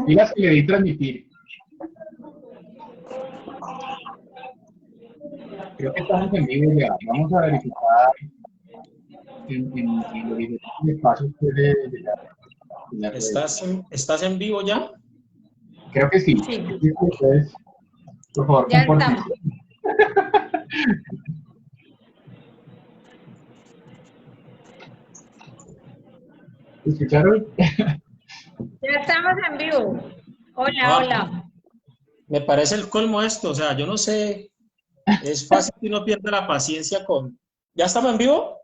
Digas que le di transmitir. Creo que estamos en vivo ya. Vamos a verificar en los diferentes espacios de la red. ¿Estás en vivo ya? Creo que sí. Sí. Entonces, por favor, Ya compórtense. estamos. ¿Escucharon? Ya estamos en vivo. Hola, hola. Me parece el colmo esto, o sea, yo no sé, es fácil que uno pierda la paciencia con... ¿Ya estamos en vivo?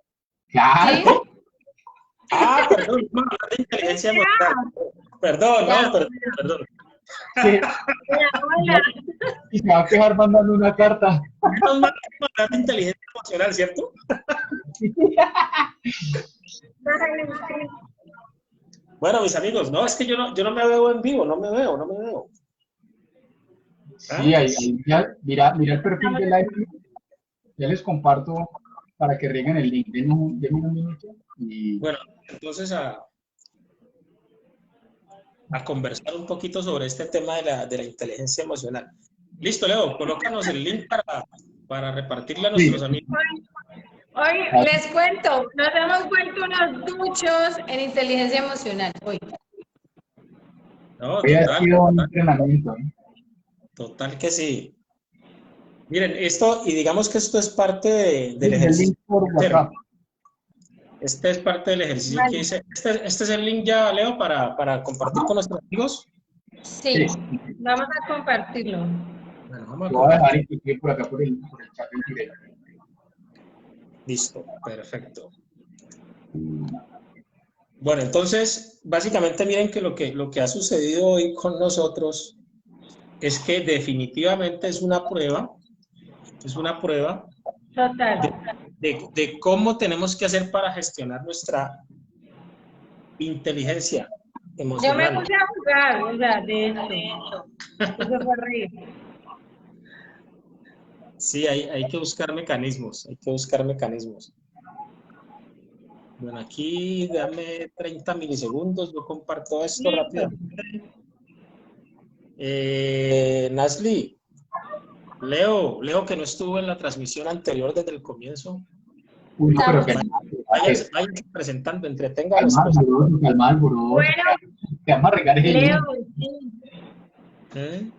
Claro. ¿Sí? Ah, perdón, no, de inteligencia emocional. Perdón, Ya. no, perdón. Sí. Hola, hola. Y se va a quejar mandando una carta. Menos mal que mandar de inteligencia emocional, ¿cierto? Bueno, mis amigos, no, es que yo no me veo en vivo, no me veo. Sí, ahí mira el perfil de live. Ya les comparto para que rieguen el link. Denme un minuto. Y... Bueno, entonces a conversar un poquito sobre este tema de la inteligencia emocional. Listo, Leo, colócanos el link para repartirle a nuestros amigos. Hoy les cuento, nos hemos vuelto unos duchos en inteligencia emocional. Hoy. No, Hoy ha sido un entrenamiento. Total que sí. Miren, esto, y digamos que esto es parte del ejercicio. Por WhatsApp. Este es parte del ejercicio Vale. que hice. Este es el link ya, Leo, para compartir con nuestros amigos. Sí, vamos a compartirlo. Bueno, vamos a Lo voy a dejar compartir. inclusive por acá por el chat en directo. Listo, perfecto. Bueno, entonces, básicamente miren que lo que ha sucedido hoy con nosotros es que definitivamente es una prueba Total. de cómo tenemos que hacer para gestionar nuestra inteligencia Yo me emocional. puse a jugar, o sea, de esto. Eso fue reír. Sí, hay que buscar mecanismos, Bueno, aquí dame 30 milisegundos, yo comparto esto Listo. rápidamente. Nasli, Leo que no estuvo en la transmisión anterior desde el comienzo. Uy, no, pero que Váyanse presentando, entreténganos. calma, alboroto. Bueno, Te vamos a regar el Leo, link. sí.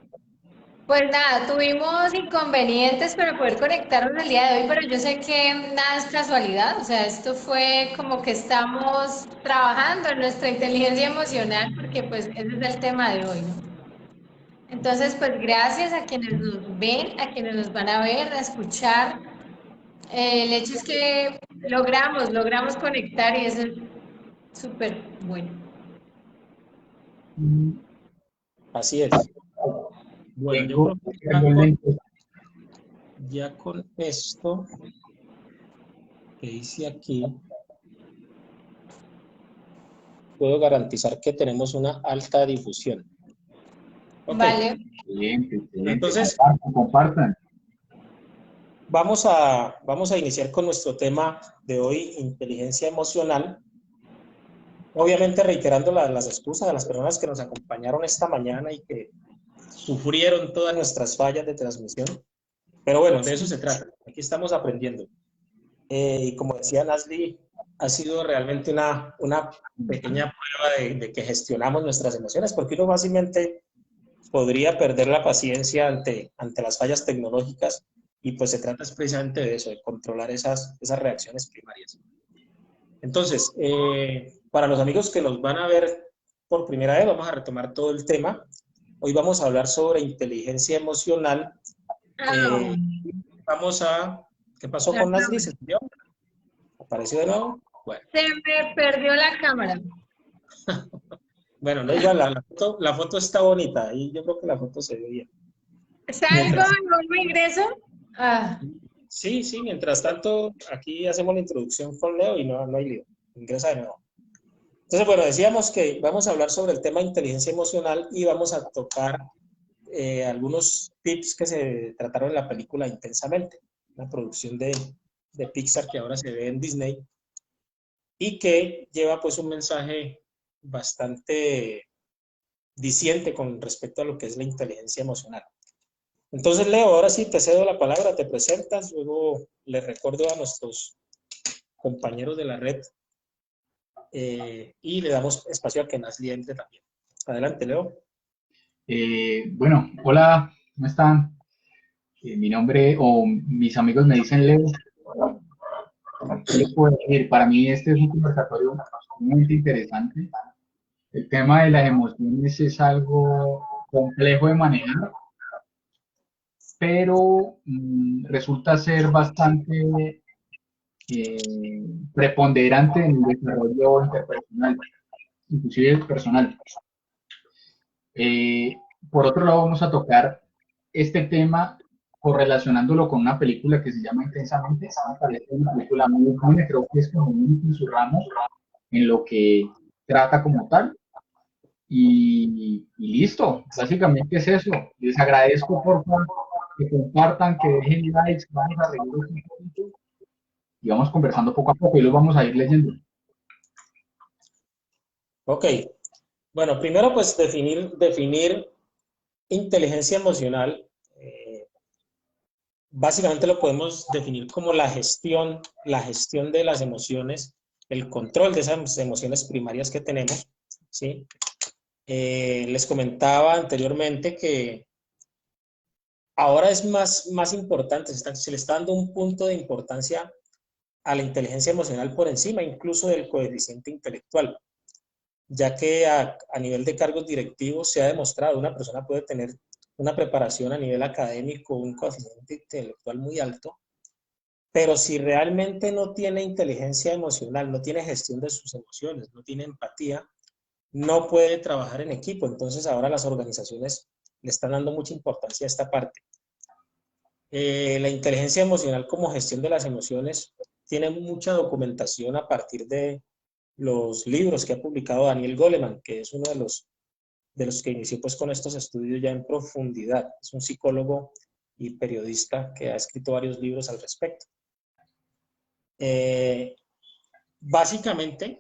Pues nada, tuvimos inconvenientes para poder conectarnos el día de hoy, pero yo sé que nada es casualidad, o sea, esto fue como que estamos trabajando en nuestra inteligencia emocional, porque pues ese es el tema de hoy, ¿no? Entonces, pues gracias a quienes nos ven, a quienes nos van a ver, a escuchar. El hecho es que logramos conectar y eso es súper bueno. Así es. Bueno, yo creo que ya con esto que hice aquí, puedo garantizar que tenemos una alta difusión. Okay. Vale. Excelente. Entonces, compartan. Vamos a iniciar con nuestro tema de hoy, inteligencia emocional. Obviamente reiterando las excusas a las personas que nos acompañaron esta mañana y que sufrieron todas nuestras fallas de transmisión. Pero bueno, de eso se trata. Aquí estamos aprendiendo. Y como decía Nasli, ha sido realmente una pequeña prueba de que gestionamos nuestras emociones, porque uno fácilmente podría perder la paciencia ante las fallas tecnológicas. Y pues se trata precisamente de eso, de controlar esas reacciones primarias. Entonces, para los amigos que nos van a ver por primera vez, vamos a retomar todo el tema. Hoy vamos a hablar sobre inteligencia emocional. Vamos a... ¿Qué pasó con Nasli? ¿Se subió? ¿Apareció de nuevo? Bueno. Se me perdió la cámara. Bueno, no igual, la foto está bonita y yo creo que la foto se ve bien. ¿Salgo? ¿No ingreso? Sí, mientras tanto, aquí hacemos la introducción con Leo y no hay lío. Ingresa de nuevo. Entonces, bueno, decíamos que vamos a hablar sobre el tema de inteligencia emocional y vamos a tocar algunos tips que se trataron en la película Intensamente, una producción de Pixar que ahora se ve en Disney y que lleva pues un mensaje bastante diciente con respecto a lo que es la inteligencia emocional. Entonces, Leo, ahora sí te cedo la palabra, te presentas, luego le recuerdo a nuestros compañeros de la red y le damos espacio a que Nasli entre también. Adelante, Leo. Bueno, hola, ¿cómo están? Mi nombre, o mis amigos me dicen Leo. ¿Qué les puedo decir? Para mí este es un conversatorio muy interesante. El tema de las emociones es algo complejo de manejar, pero resulta ser bastante preponderante en el desarrollo interpersonal, inclusive personal. Eh, por otro lado, vamos a tocar este tema correlacionándolo con una película que se llama Intensamente. Me parece una película muy buena, creo que es como única en su ramo, en lo que trata como tal. Y listo, básicamente es eso. Les agradezco por favor que compartan, que dejen likes, vamos a reírnos un poquito y vamos conversando poco a poco y los vamos a ir leyendo. Ok, bueno, primero pues definir inteligencia emocional. Básicamente lo podemos definir como la gestión de las emociones, el control de esas emociones primarias que tenemos, ¿sí? Les comentaba anteriormente que ahora es más importante, se le está dando un punto de importancia a la inteligencia emocional por encima incluso del coeficiente intelectual, ya que a nivel de cargos directivos se ha demostrado, una persona puede tener una preparación a nivel académico, un coeficiente intelectual muy alto, pero si realmente no tiene inteligencia emocional, no tiene gestión de sus emociones, no tiene empatía, no puede trabajar en equipo. Entonces ahora las organizaciones le están dando mucha importancia a esta parte. La inteligencia emocional como gestión de las emociones tiene mucha documentación a partir de los libros que ha publicado Daniel Goleman, que es uno de los que inició pues con estos estudios ya en profundidad. Es un psicólogo y periodista que ha escrito varios libros al respecto. Básicamente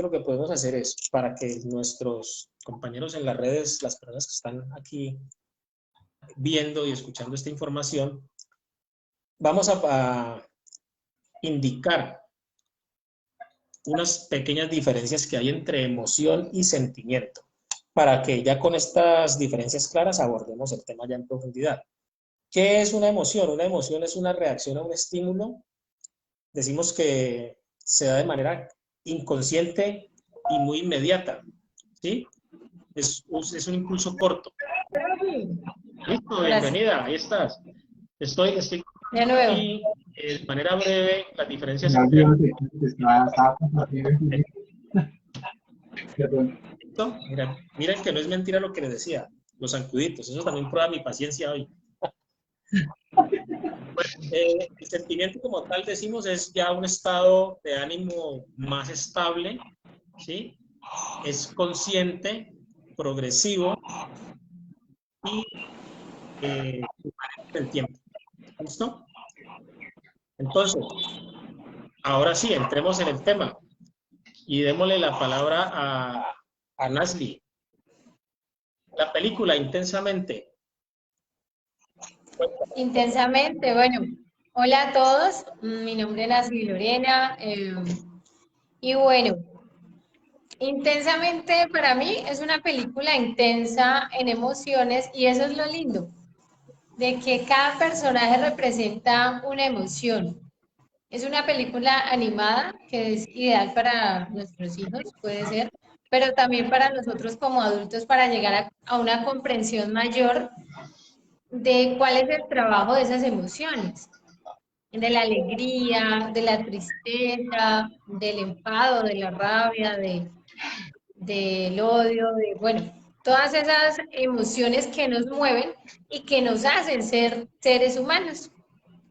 lo que podemos hacer es, para que nuestros compañeros en las redes, las personas que están aquí viendo y escuchando esta información, vamos a indicar unas pequeñas diferencias que hay entre emoción y sentimiento, para que ya con estas diferencias claras abordemos el tema ya en profundidad. ¿Qué es una emoción? Una emoción es una reacción a un estímulo. Decimos que se da de manera inconsciente y muy inmediata, ¿sí? Es un impulso corto. Listo, bienvenida, ahí estás. Estoy aquí de manera breve las diferencias entre... Miren que no es mentira lo que les decía, los zancuditos, eso también prueba mi paciencia hoy. Bueno, el sentimiento como tal, decimos, es ya un estado de ánimo más estable, ¿sí? Es consciente, progresivo y permanente en el tiempo. ¿Listo? Entonces, ahora sí, entremos en el tema y démosle la palabra a Nasli. La película, Intensamente. Intensamente, bueno, hola a todos, mi nombre es Nasli Lorena y bueno, Intensamente para mí es una película intensa en emociones y eso es lo lindo, de que cada personaje representa una emoción. Es una película animada que es ideal para nuestros hijos, puede ser, pero también para nosotros como adultos para llegar a una comprensión mayor de cuál es el trabajo de esas emociones, de la alegría, de la tristeza, del enfado, de la rabia, del odio, bueno, todas esas emociones que nos mueven y que nos hacen ser seres humanos.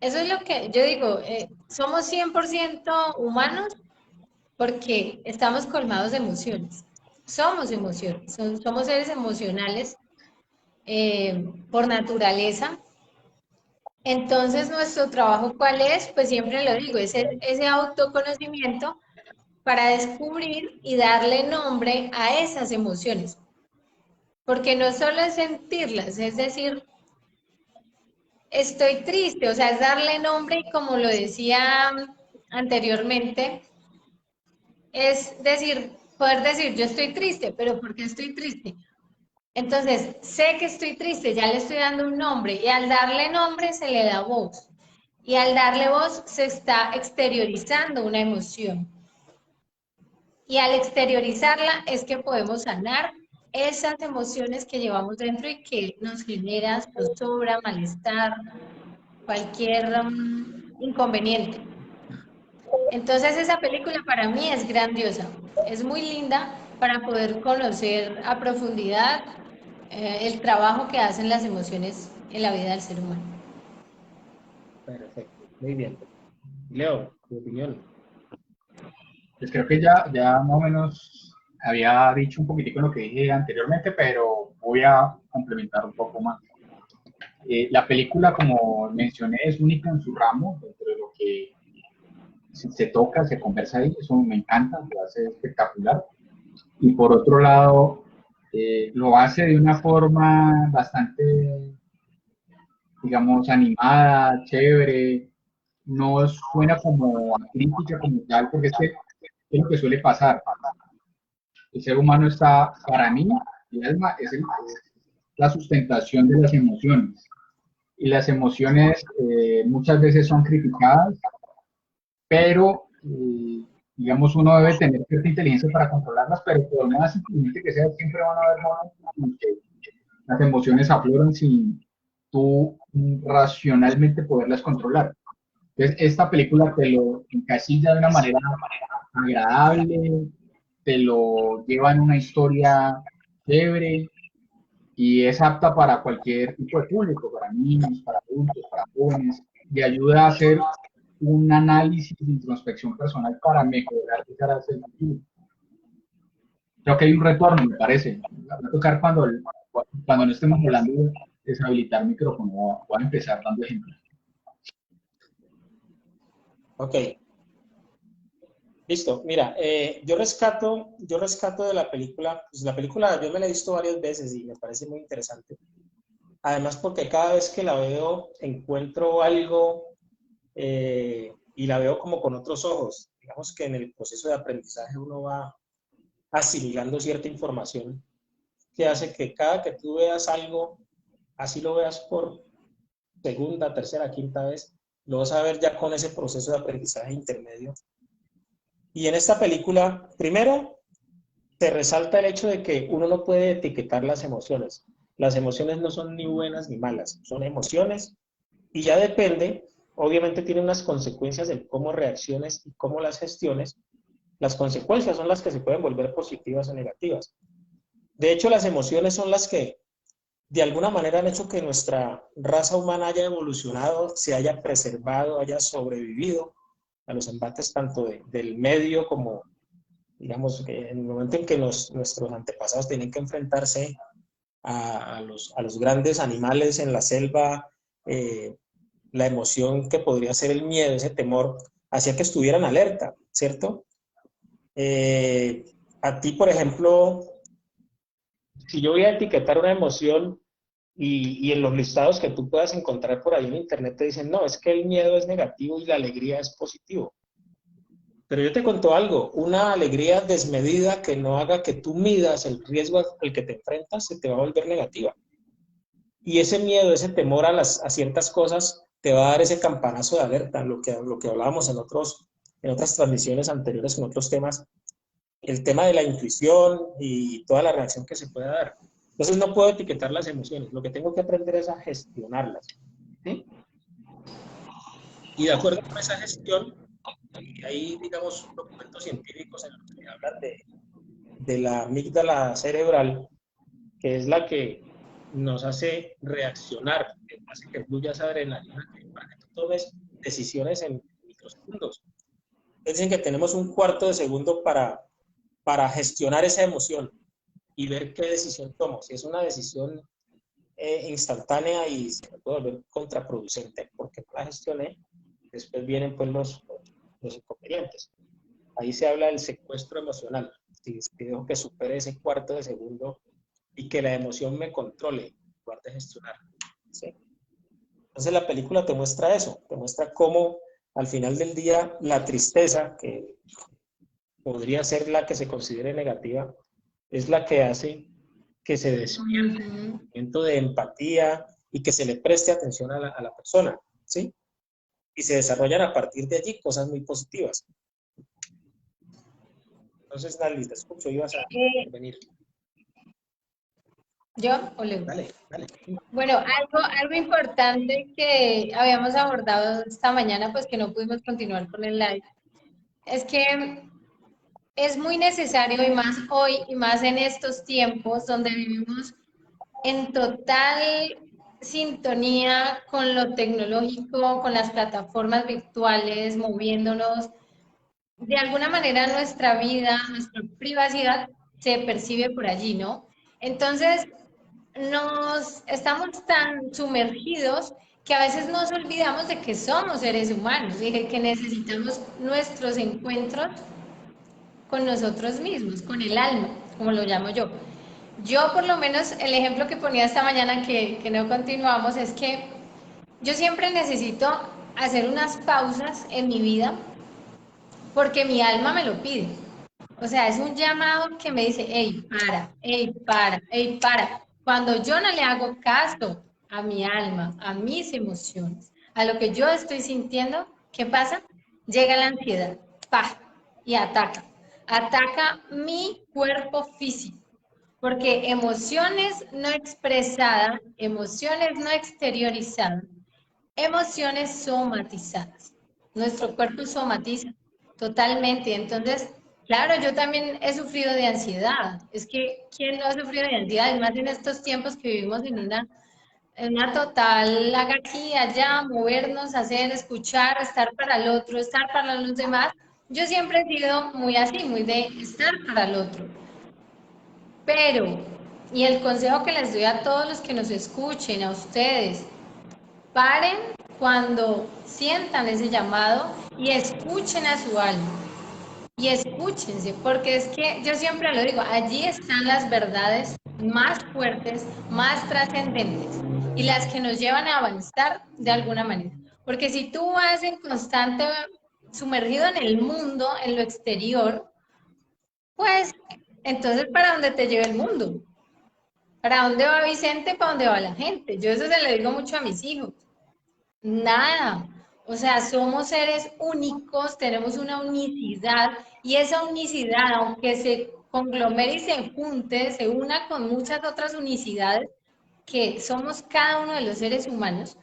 Eso es lo que yo digo, somos 100% humanos porque estamos colmados de emociones. Somos emociones, somos seres emocionales por naturaleza. Entonces, nuestro trabajo, ¿cuál es? Pues siempre lo digo, es ese autoconocimiento para descubrir y darle nombre a esas emociones. porque no solo es sentirlas, es decir, estoy triste, o sea, es darle nombre y como lo decía anteriormente, es decir, poder decir, yo estoy triste, pero ¿por qué estoy triste? Entonces, sé que estoy triste, ya le estoy dando un nombre y al darle nombre se le da voz. Y al darle voz se está exteriorizando una emoción. Y al exteriorizarla es que podemos sanar esas emociones que llevamos dentro y que nos genera zozobra, malestar, cualquier inconveniente. Entonces esa película para mí es grandiosa, es muy linda para poder conocer a profundidad el trabajo que hacen las emociones en la vida del ser humano. Perfecto, muy bien. Leo, tu opinión. Pues creo que ya más o menos había dicho un poquitico lo que dije anteriormente, pero voy a complementar un poco más. La película, como mencioné, es única en su ramo, dentro de lo que se toca, se conversa ahí, eso me encanta, lo hace espectacular. Y por otro lado, lo hace de una forma bastante, digamos, animada, chévere, no suena como a crítica como tal, porque es lo que suele pasar. El ser humano está, para mí, el alma es la sustentación de las emociones. Y las emociones muchas veces son criticadas, pero digamos uno debe tener cierta inteligencia para controlarlas, pero por más inteligente que sea, siempre van a haber momentos en que las emociones afloran sin tú racionalmente poderlas controlar. Entonces, esta película te lo encasilla de una manera agradable, te lo lleva en una historia chévere y es apta para cualquier tipo de público, para niños, para adultos, para jóvenes, y ayuda a hacer un análisis de introspección personal para mejorar de cara hacia el futuro. Creo que hay un retorno, me parece. Va a tocar cuando no estemos hablando de deshabilitar micrófono. Voy a empezar dando ejemplos. Ok, listo. Mira, yo rescato de la película, pues la película yo me la he visto varias veces y me parece muy interesante. Además porque cada vez que la veo encuentro algo y la veo como con otros ojos. Digamos que en el proceso de aprendizaje uno va asimilando cierta información que hace que cada que tú veas algo, así lo veas por segunda, tercera, quinta vez, lo vas a ver ya con ese proceso de aprendizaje intermedio. Y en esta película, primero, te resalta el hecho de que uno no puede etiquetar las emociones. Las emociones no son ni buenas ni malas, son emociones y ya depende, obviamente tiene unas consecuencias en cómo reacciones y cómo las gestiones. Las consecuencias son las que se pueden volver positivas o negativas. De hecho, las emociones son las que de alguna manera han hecho que nuestra raza humana haya evolucionado, se haya preservado, haya sobrevivido a los embates tanto del medio como, digamos, en el momento en que nuestros antepasados tenían que enfrentarse a los grandes animales en la selva, la emoción que podría ser el miedo, ese temor, hacía que estuvieran alerta, ¿cierto? A ti, por ejemplo, si yo voy a etiquetar una emoción y en los listados que tú puedas encontrar por ahí en internet te dicen, no, es que el miedo es negativo y la alegría es positivo. Pero yo te cuento algo, una alegría desmedida que no haga que tú midas el riesgo al que te enfrentas se te va a volver negativa. Y ese miedo, ese temor a ciertas cosas te va a dar ese campanazo de alerta, lo que hablábamos en otras transmisiones anteriores, en otros temas, el tema de la intuición y toda la reacción que se puede dar. Entonces no puedo etiquetar las emociones, lo que tengo que aprender es a gestionarlas. ¿Sí? Y de acuerdo con esa gestión, hay, digamos, documentos científicos en los que hablan de la amígdala cerebral, que es la que nos hace reaccionar, que hace que fluya esa adrenalina para que tú tomes decisiones en microsegundos. Dicen que tenemos un cuarto de segundo para gestionar esa emoción y ver qué decisión tomo. Si es una decisión instantánea y se me puede volver contraproducente porque no la gestioné, después vienen pues los inconvenientes. Ahí se habla del secuestro emocional. Si dejo que supere ese cuarto de segundo, y que la emoción me controle, en lugar de gestionar. ¿Sí? Entonces la película te muestra eso, te muestra cómo al final del día la tristeza, que podría ser la que se considere negativa, es la que hace que se despierte el momento de empatía y que se le preste atención a la persona, ¿sí? Y se desarrollan a partir de allí cosas muy positivas. Entonces, Nali, te escucho, ibas a venir. ¿Yo o Leo? Dale, dale. Bueno, algo importante que habíamos abordado esta mañana, pues que no pudimos continuar con el live, es que es muy necesario, y más hoy, y más en estos tiempos donde vivimos en total sintonía con lo tecnológico, con las plataformas virtuales, moviéndonos. De alguna manera nuestra vida, nuestra privacidad se percibe por allí, ¿no? Entonces, nos estamos tan sumergidos que a veces nos olvidamos de que somos seres humanos y de que necesitamos nuestros encuentros con nosotros mismos, con el alma, como lo llamo yo. Yo, por lo menos, el ejemplo que ponía esta mañana, que no continuamos, es que yo siempre necesito hacer unas pausas en mi vida porque mi alma me lo pide. O sea, es un llamado que me dice, hey, para, hey, para, hey, para. Cuando yo no le hago caso a mi alma, a mis emociones, a lo que yo estoy sintiendo, ¿qué pasa? Llega la ansiedad, ¡pah! Y ataca. Ataca mi cuerpo físico. Porque emociones no expresadas, emociones no exteriorizadas, emociones somatizadas. Nuestro cuerpo somatiza totalmente. Entonces, claro, yo también he sufrido de ansiedad. Es que, ¿quién no ha sufrido de ansiedad? Es más en estos tiempos que vivimos en una total, haga aquí, allá, movernos, hacer, escuchar, estar para el otro, estar para los demás. Yo siempre he sido muy así, muy de estar para el otro. Pero, y el consejo que les doy a todos los que nos escuchen, a ustedes, paren cuando sientan ese llamado y escuchen a su alma. Y escúchense, porque es que yo siempre lo digo, allí están las verdades más fuertes, más trascendentes y las que nos llevan a avanzar de alguna manera. Porque si tú vas en constante, sumergido en el mundo, en lo exterior, pues entonces ¿para dónde te lleva el mundo? ¿Para dónde va Vicente? ¿Para dónde va la gente? Yo eso se lo digo mucho a mis hijos. Nada. O sea, somos seres únicos, tenemos una unicidad y esa unicidad, aunque se conglomere y se junte, se una con muchas otras unicidades que somos cada uno de los seres humanos,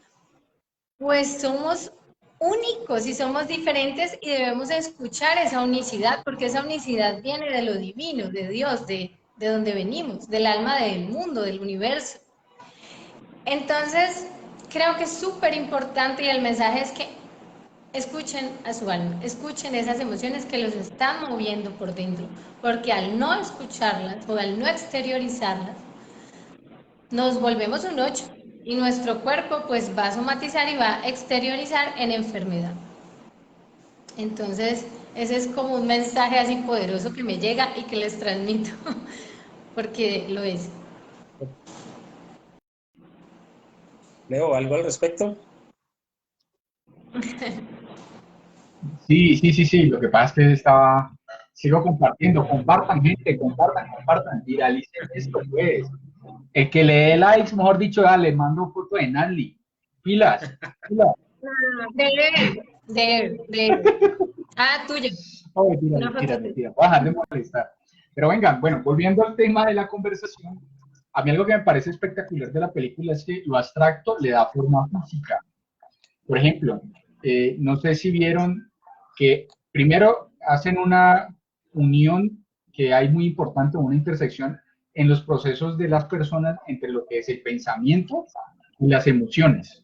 pues somos únicos y somos diferentes y debemos escuchar esa unicidad porque esa unicidad viene de lo divino, de Dios, de donde venimos, del alma del mundo, del universo. Entonces, creo que es súper importante y el mensaje es que escuchen a su alma, escuchen esas emociones que los están moviendo por dentro, porque al no escucharlas o al no exteriorizarlas, nos volvemos un 8 y nuestro cuerpo pues va a somatizar y va a exteriorizar en enfermedad. Entonces, ese es como un mensaje así poderoso que me llega y que les transmito, porque lo es. Leo, ¿algo al respecto? Sí, sí, sí, sí. Lo que pasa es que sigo compartiendo. Compartan, gente, compartan, compartan. Viralicen esto, pues. El que le dé likes, mejor dicho, dale, mando foto de Nali. Pilas, pilas. De él. Ah, tuya. Oh, mentira, Una mentira, foto tuya. mentira. Voy a dejar de molestar. Pero venga, bueno, volviendo al tema de la conversación, a mí algo que me parece espectacular de la película es que lo abstracto le da forma física. Por ejemplo, no sé si vieron que primero hacen una unión que hay muy importante, una intersección en los procesos de las personas entre lo que es el pensamiento y las emociones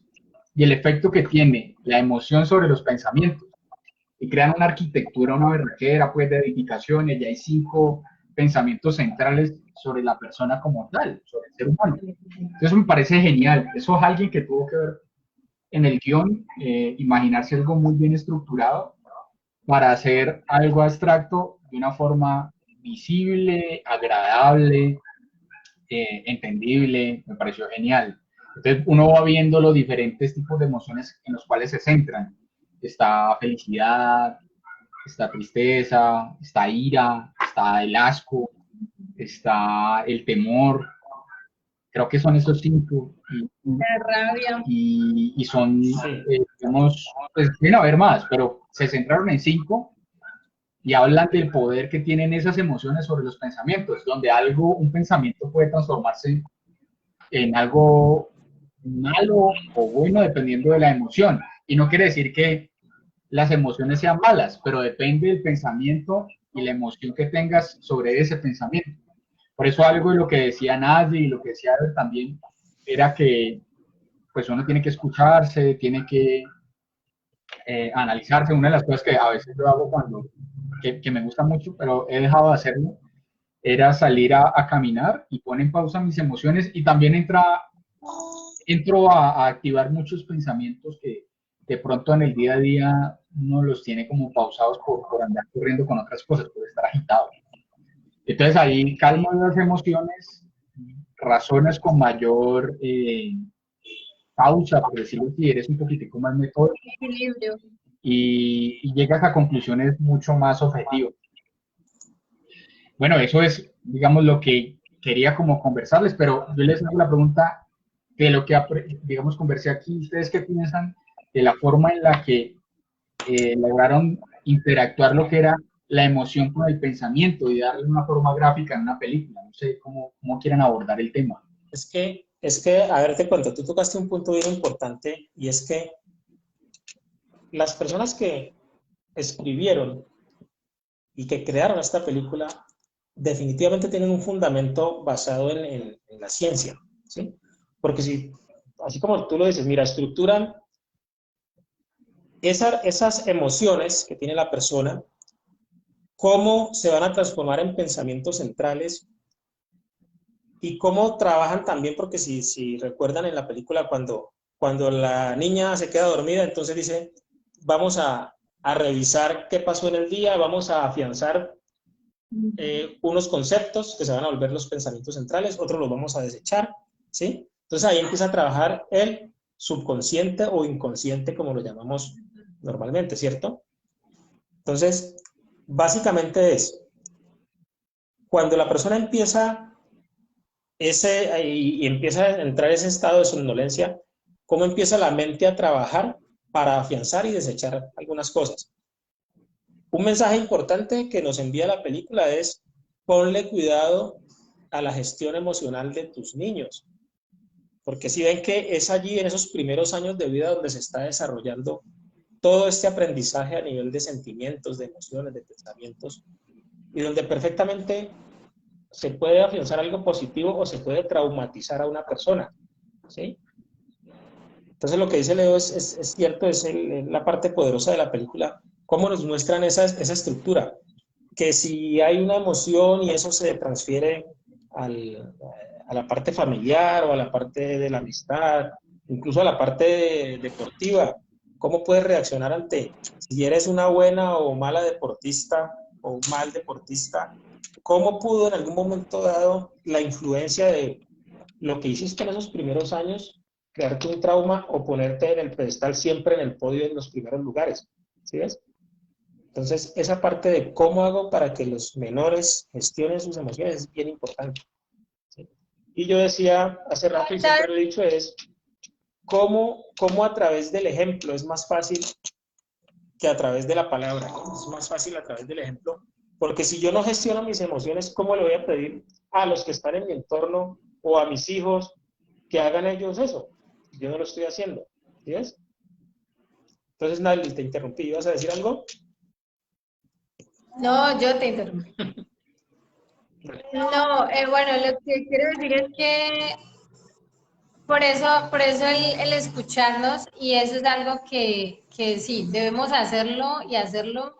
y el efecto que tiene la emoción sobre los pensamientos. Y crean una arquitectura, una berraquera, pues, de edificaciones, y hay 5 pensamientos centrales sobre la persona como tal, sobre el ser humano. Entonces me parece genial. Eso es alguien que tuvo que ver en el guión, imaginarse algo muy bien estructurado para hacer algo abstracto de una forma visible, agradable, entendible, me pareció genial. Entonces uno va viendo los diferentes tipos de emociones en los cuales se centran. Está felicidad, está tristeza, está ira, está el asco, está el temor. Creo que son esos 5 La rabia. y son, digamos, pues deben haber más, pero se centraron en 5 y hablan del poder que tienen esas emociones sobre los pensamientos, donde un pensamiento puede transformarse en algo malo o bueno dependiendo de la emoción. Y no quiere decir que las emociones sean malas, pero depende del pensamiento y la emoción que tengas sobre ese pensamiento. Por eso algo de lo que decía Nadie y lo que decía Albert también era que pues uno tiene que escucharse, tiene que analizarse. Una de las cosas que a veces yo hago que me gusta mucho, pero he dejado de hacerlo, era salir a caminar y poner en pausa mis emociones y también entro a activar muchos pensamientos que de pronto en el día a día uno los tiene como pausados por andar corriendo con otras cosas, por estar agitado. Entonces ahí calmo las emociones, razones con mayor pausa, por decirlo así, eres un poquitico más metódico y llegas a conclusiones mucho más objetivas. Bueno, eso es, digamos, lo que quería como conversarles, pero yo les hago la pregunta de lo que, digamos, conversé aquí. ¿Ustedes qué piensan de la forma en la que lograron interactuar lo que era la emoción con el pensamiento y darle una forma gráfica en una película? No sé cómo quieren abordar el tema. Es que, a ver, te cuento, tú tocaste un punto bien importante y es que las personas que escribieron y que crearon esta película definitivamente tienen un fundamento basado en la ciencia, ¿sí? Porque si, así como tú lo dices, mira, estructuran esas emociones que tiene la persona, cómo se van a transformar en pensamientos centrales y cómo trabajan también, porque si recuerdan en la película cuando la niña se queda dormida, entonces dice, vamos a revisar qué pasó en el día, vamos a afianzar unos conceptos que se van a volver los pensamientos centrales, otros los vamos a desechar, ¿sí? Entonces ahí empieza a trabajar el subconsciente o inconsciente, como lo llamamos normalmente, ¿cierto? Entonces, básicamente es, cuando la persona empieza y empieza a entrar ese estado de somnolencia, ¿cómo empieza la mente a trabajar para afianzar y desechar algunas cosas? Un mensaje importante que nos envía la película es, ponle cuidado a la gestión emocional de tus niños, porque si ven que es allí en esos primeros años de vida donde se está desarrollando todo este aprendizaje a nivel de sentimientos, de emociones, de pensamientos, y donde perfectamente se puede afianzar algo positivo o se puede traumatizar a una persona, ¿sí? Entonces lo que dice Leo es cierto, es la parte poderosa de la película, cómo nos muestran esa estructura, que si hay una emoción y eso se transfiere a la parte familiar o a la parte de la amistad, incluso a la parte deportiva, ¿cómo puedes reaccionar ante si eres una buena o mala deportista o un mal deportista? ¿Cómo pudo en algún momento dado la influencia de lo que hiciste en esos primeros años crearte un trauma o ponerte en el pedestal siempre en el podio en los primeros lugares? ¿Sí ves? Entonces, esa parte de cómo hago para que los menores gestionen sus emociones es bien importante, ¿sí? Y yo decía hace rato, y siempre lo he dicho, es cómo a través del ejemplo es más fácil que a través de la palabra. Es más fácil a través del ejemplo, porque si yo no gestiono mis emociones, ¿cómo le voy a pedir a los que están en mi entorno o a mis hijos que hagan ellos eso? Yo no lo estoy haciendo, ¿sí ves? Entonces, Nali, te interrumpí, ¿ibas a decir algo? No, yo te interrumpí. No, bueno, lo que quiero decir es que por eso el escucharnos, y eso es algo que sí, debemos hacerlo y hacerlo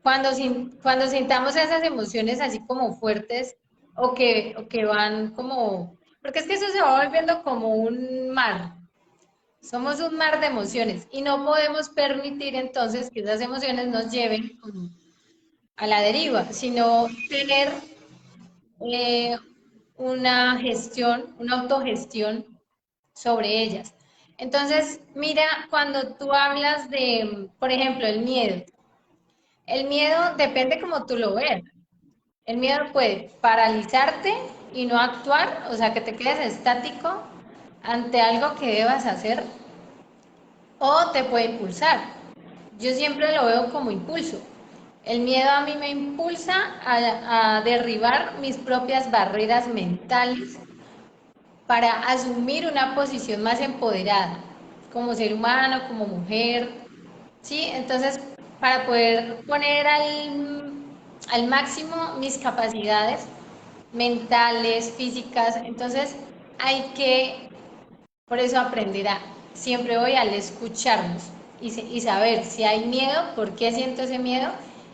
cuando sintamos esas emociones así como fuertes o que van como, porque es que eso se va volviendo como un mar. Somos un mar de emociones y no podemos permitir entonces que esas emociones nos lleven como a la deriva, sino tener eh, una gestión, una autogestión sobre ellas. Entonces, mira, cuando tú hablas de, por ejemplo, el miedo depende como tú lo veas. El miedo puede paralizarte y no actuar, o sea, que te quedes estático ante algo que debas hacer, o te puede impulsar. Yo siempre lo veo como impulso. El miedo a mí me impulsa a derribar mis propias barreras mentales para asumir una posición más empoderada, como ser humano, como mujer, ¿sí? Entonces, para poder poner al máximo mis capacidades mentales, físicas, entonces hay que, por eso aprender a, siempre voy al escucharnos y saber si hay miedo, por qué siento ese miedo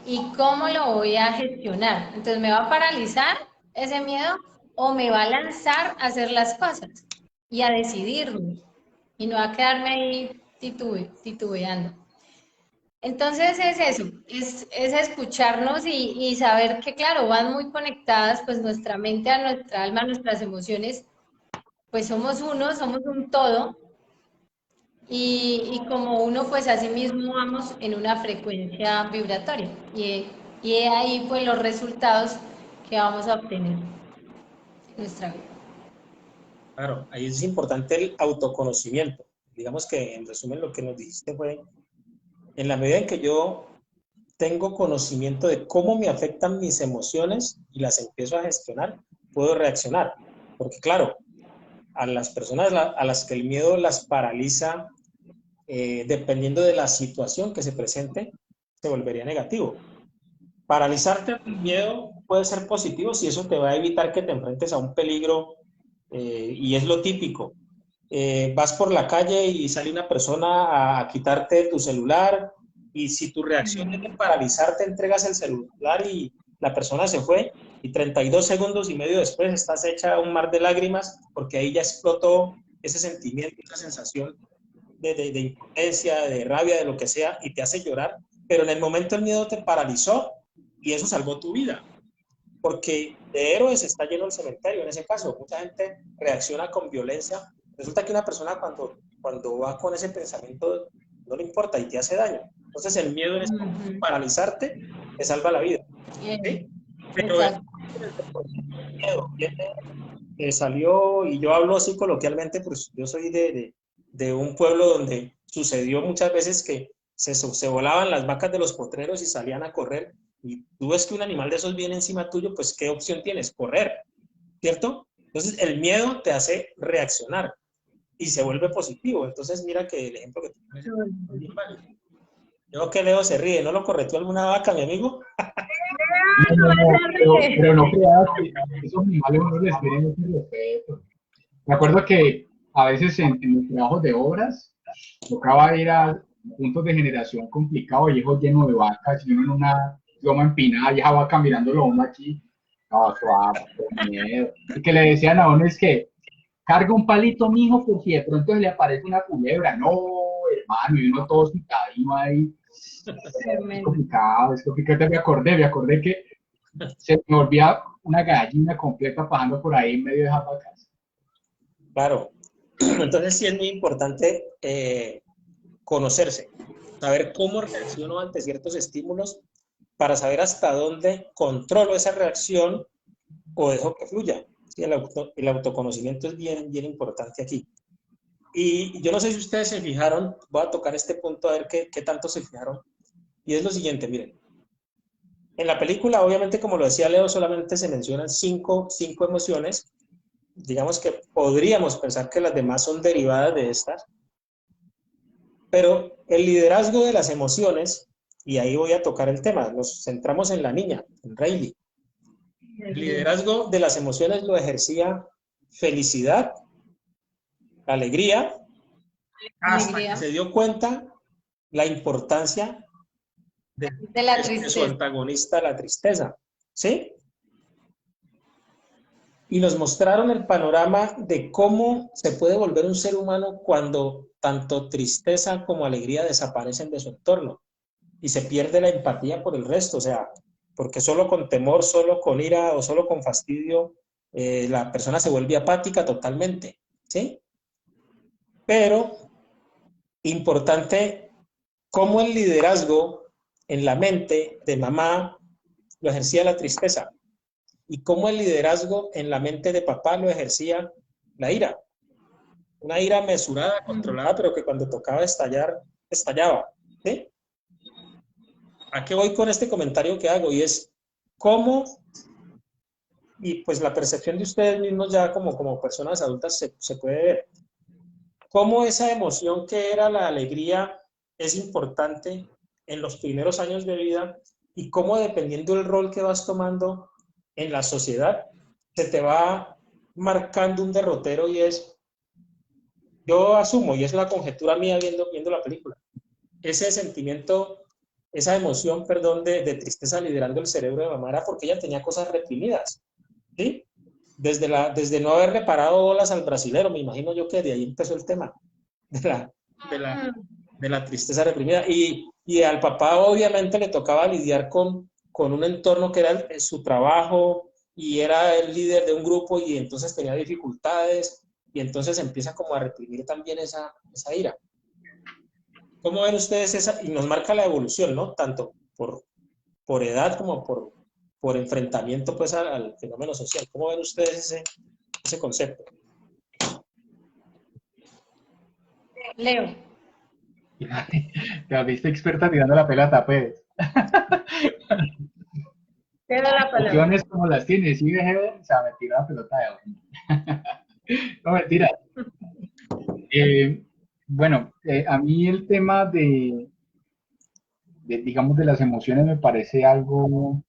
y cómo lo voy a gestionar. Entonces, ¿me va a paralizar ese miedo o me va a lanzar a hacer las cosas y a decidirme y no a quedarme ahí titubeando? Entonces es eso, es escucharnos y saber que, claro, van muy conectadas, pues nuestra mente a nuestra alma, a nuestras emociones, pues somos uno, somos un todo, y como uno, pues así mismo vamos en una frecuencia vibratoria, y ahí pues los resultados que vamos a obtener en nuestra vida. Claro, ahí es importante el autoconocimiento. Digamos que en resumen lo que nos dijiste fue, en la medida en que yo tengo conocimiento de cómo me afectan mis emociones y las empiezo a gestionar, puedo reaccionar. Porque claro, a las personas a las que el miedo las paraliza, dependiendo de la situación que se presente, se volvería negativo. Paralizarte el miedo puede ser positivo si eso te va a evitar que te enfrentes a un peligro, y es lo típico. Vas por la calle y sale una persona a quitarte tu celular, y si tu reacción es de paralizarte, entregas el celular y la persona se fue, y 32 segundos y medio después estás hecha un mar de lágrimas porque ahí ya explotó ese sentimiento, esa sensación de impotencia, de rabia, de lo que sea, y te hace llorar, pero en el momento el miedo te paralizó y eso salvó tu vida, porque de héroes está lleno el cementerio en ese caso. Mucha gente reacciona con violencia. Resulta que una persona cuando va con ese pensamiento no le importa y te hace daño. Entonces el miedo en ese momento, paralizarte, te salva la vida. ¿Sí? Pero el miedo salió, y yo hablo así coloquialmente, pues yo soy de un pueblo donde sucedió muchas veces que se volaban las vacas de los potreros y salían a correr, y tú ves que un animal de esos viene encima tuyo, pues ¿qué opción tienes? Correr, ¿cierto? Entonces el miedo te hace reaccionar y se vuelve positivo. Entonces mira que el ejemplo que tú pones es bien válido. Yo que Leo se ríe, ¿no lo correteó alguna vaca, mi amigo? Pero no creas que esos animales uno les tiene mucho respeto. Me acuerdo que a veces en los trabajos de obras tocaba ir a puntos de generación complicados, y llenos de vacas, y uno en una loma empinada, y esa vaca mirando la bomba aquí, no, suave, con miedo. Y que le decían a uno es que carga un palito, mijo, por si de pronto se le aparece una culebra. No, hermano, y uno todo citadino ahí. Es complicado, es complicado. Me acordé que se me volvía una gallina completa pasando por ahí en medio de esas vacas. Claro. Entonces sí es muy importante conocerse, saber cómo reacciono ante ciertos estímulos para saber hasta dónde controlo esa reacción o dejo que fluya. ¿Sí? El autoconocimiento es bien, bien importante aquí. Y yo no sé si ustedes se fijaron, voy a tocar este punto a ver qué tanto se fijaron, y es lo siguiente, miren. En la película, obviamente, como lo decía Leo, solamente se mencionan cinco emociones. Digamos que podríamos pensar que las demás son derivadas de estas, pero el liderazgo de las emociones, y ahí voy a tocar el tema, nos centramos en la niña, en Riley. El liderazgo de las emociones lo ejercía felicidad, alegría, hasta que se dio cuenta la importancia de su antagonista, la tristeza, ¿sí? Y nos mostraron el panorama de cómo se puede volver un ser humano cuando tanto tristeza como alegría desaparecen de su entorno y se pierde la empatía por el resto. O sea, porque solo con temor, solo con ira o solo con fastidio, la persona se vuelve apática totalmente, ¿sí? Pero, importante, cómo el liderazgo en la mente de mamá lo ejercía la tristeza y cómo el liderazgo en la mente de papá lo ejercía la ira. Una ira mesurada, controlada, pero que cuando tocaba estallar, estallaba, ¿sí? ¿A qué voy con este comentario que hago? Y es cómo, y pues la percepción de ustedes mismos ya como personas adultas se puede ver, cómo esa emoción que era la alegría es importante en los primeros años de vida y cómo dependiendo del rol que vas tomando en la sociedad, se te va marcando un derrotero y es, yo asumo, y es una conjetura mía viendo la película, ese sentimiento, esa emoción, perdón, de tristeza liderando el cerebro de mamá era porque ella tenía cosas reprimidas, ¿sí? Desde no haber reparado bolas al brasilero, me imagino yo que de ahí empezó el tema de la tristeza reprimida. Y al papá obviamente le tocaba lidiar con un entorno que era su trabajo y era el líder de un grupo y entonces tenía dificultades y entonces empieza como a reprimir también esa ira. ¿Cómo ven ustedes esa? Y nos marca la evolución, ¿no? Tanto por edad como por enfrentamiento pues al fenómeno social. ¿Cómo ven ustedes ese concepto? Leo. Te viste experta tirando la pelota, pues. Te doy la palabra. Opciones como las tienes, ¿sí, Veje? O sea, me tiró la pelota de hoy. No, mentira. Bueno, a mí el tema digamos, de las emociones me parece algo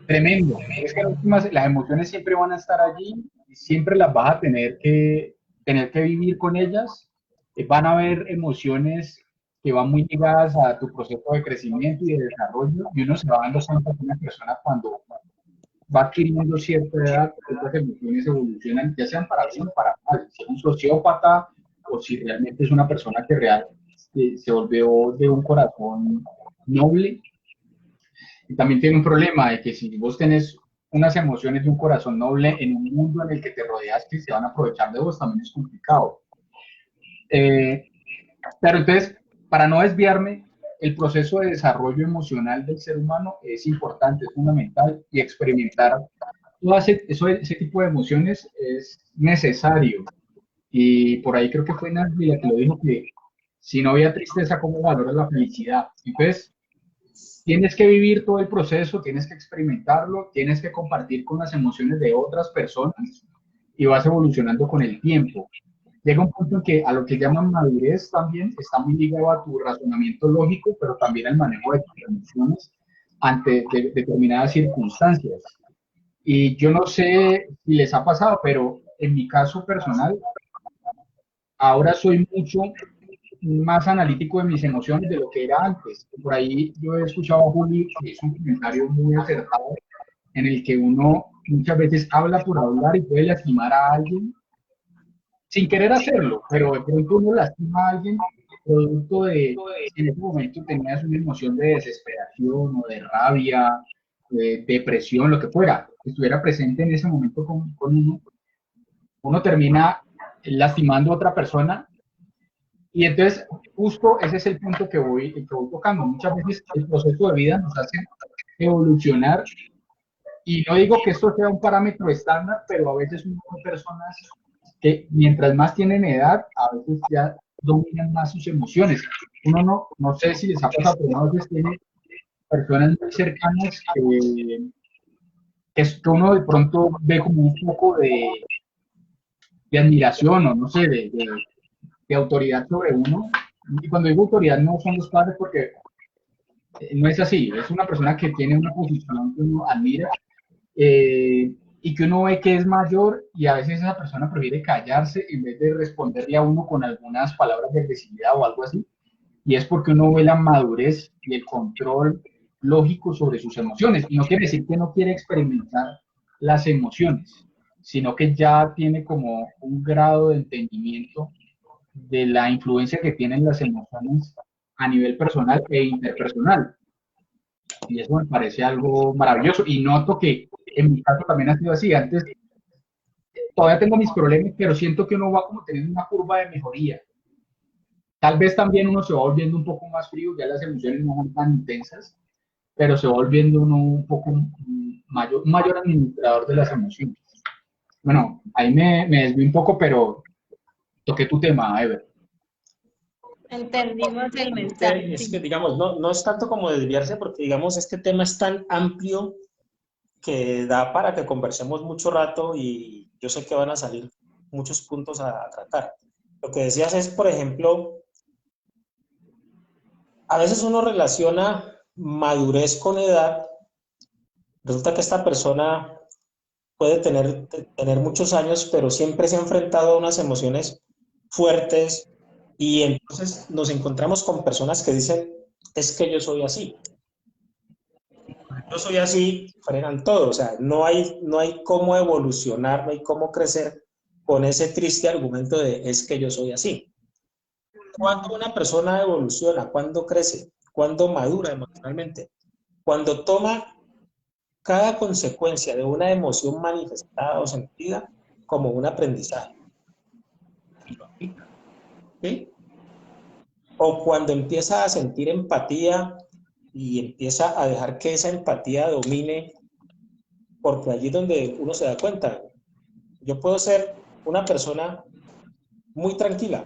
tremendo. Es que las emociones siempre van a estar allí y siempre las vas a tener que vivir con ellas. Van a haber emociones que van muy ligadas a tu proceso de crecimiento y de desarrollo y uno se va dando cuenta que una persona cuando va adquiriendo cierta edad, estas emociones evolucionan, ya sean para bien o para mal. Si es un sociópata o si realmente es una persona que realmente se volvió de un corazón noble. Y también tiene un problema de que si vos tenés unas emociones de un corazón noble en un mundo en el que te rodeas que se van a aprovechar de vos, también es complicado. Pero entonces, para no desviarme, el proceso de desarrollo emocional del ser humano es importante, es fundamental y experimentar todo ese tipo de emociones es necesario. Y por ahí creo que fue Nancy la que lo dijo, que si no había tristeza, ¿cómo valoras la felicidad? Entonces, tienes que vivir todo el proceso, tienes que experimentarlo, tienes que compartir con las emociones de otras personas y vas evolucionando con el tiempo. Llega un punto en que a lo que llaman madurez también está muy ligado a tu razonamiento lógico, pero también al manejo de tus emociones ante determinadas circunstancias. Y yo no sé si les ha pasado, pero en mi caso personal, ahora soy mucho más analítico de mis emociones de lo que era antes. Por ahí yo he escuchado a Juli, que es un comentario muy acertado, en el que uno muchas veces habla por hablar y puede lastimar a alguien sin querer hacerlo, pero de pronto uno lastima a alguien producto de si en ese momento tenías una emoción de desesperación o de rabia, de depresión, lo que fuera, que estuviera presente en ese momento con uno termina lastimando a otra persona. Y entonces, justo ese es el punto que voy tocando. Muchas veces el proceso de vida nos hace evolucionar y no digo que esto sea un parámetro estándar, pero a veces son personas que mientras más tienen edad, a veces ya dominan más sus emociones. Uno no sé si les ha pasado, pero a veces tiene personas muy cercanas que uno de pronto ve como un poco de admiración o no sé, de autoridad sobre uno. Y cuando digo autoridad no son los padres porque no es así, es una persona que tiene una posición que uno admira y que uno ve que es mayor y a veces esa persona prefiere callarse en vez de responderle a uno con algunas palabras de agresividad o algo así. Y es porque uno ve la madurez y el control lógico sobre sus emociones. Y no quiere decir que no quiere experimentar las emociones, sino que ya tiene como un grado de entendimiento de la influencia que tienen las emociones a nivel personal e interpersonal. Y eso me parece algo maravilloso. Y noto que en mi caso también ha sido así. Antes todavía tengo mis problemas, pero siento que uno va como teniendo una curva de mejoría. Tal vez también uno se va volviendo un poco más frío, ya las emociones no son tan intensas, pero se va volviendo uno un poco un mayor administrador de las emociones. Bueno, ahí me desvío un poco, pero toqué tu tema, Ever. Entendimos el mensaje. Es que, digamos, no es tanto como desviarse, porque, digamos, este tema es tan amplio que da para que conversemos mucho rato y yo sé que van a salir muchos puntos a tratar. Lo que decías es, por ejemplo, a veces uno relaciona madurez con edad. Resulta que esta persona puede tener muchos años, pero siempre se ha enfrentado a unas emociones fuertes y entonces nos encontramos con personas que dicen, es que yo soy así. Yo soy así, frenan todo. O sea, no hay cómo evolucionar, no hay cómo crecer con ese triste argumento de es que yo soy así. ¿Cuándo una persona evoluciona? ¿Cuándo crece? ¿Cuándo madura emocionalmente? Cuando toma cada consecuencia de una emoción manifestada o sentida como un aprendizaje. ¿Sí? O cuando empieza a sentir empatía y empieza a dejar que esa empatía domine, porque allí es donde uno se da cuenta. Yo puedo ser una persona muy tranquila,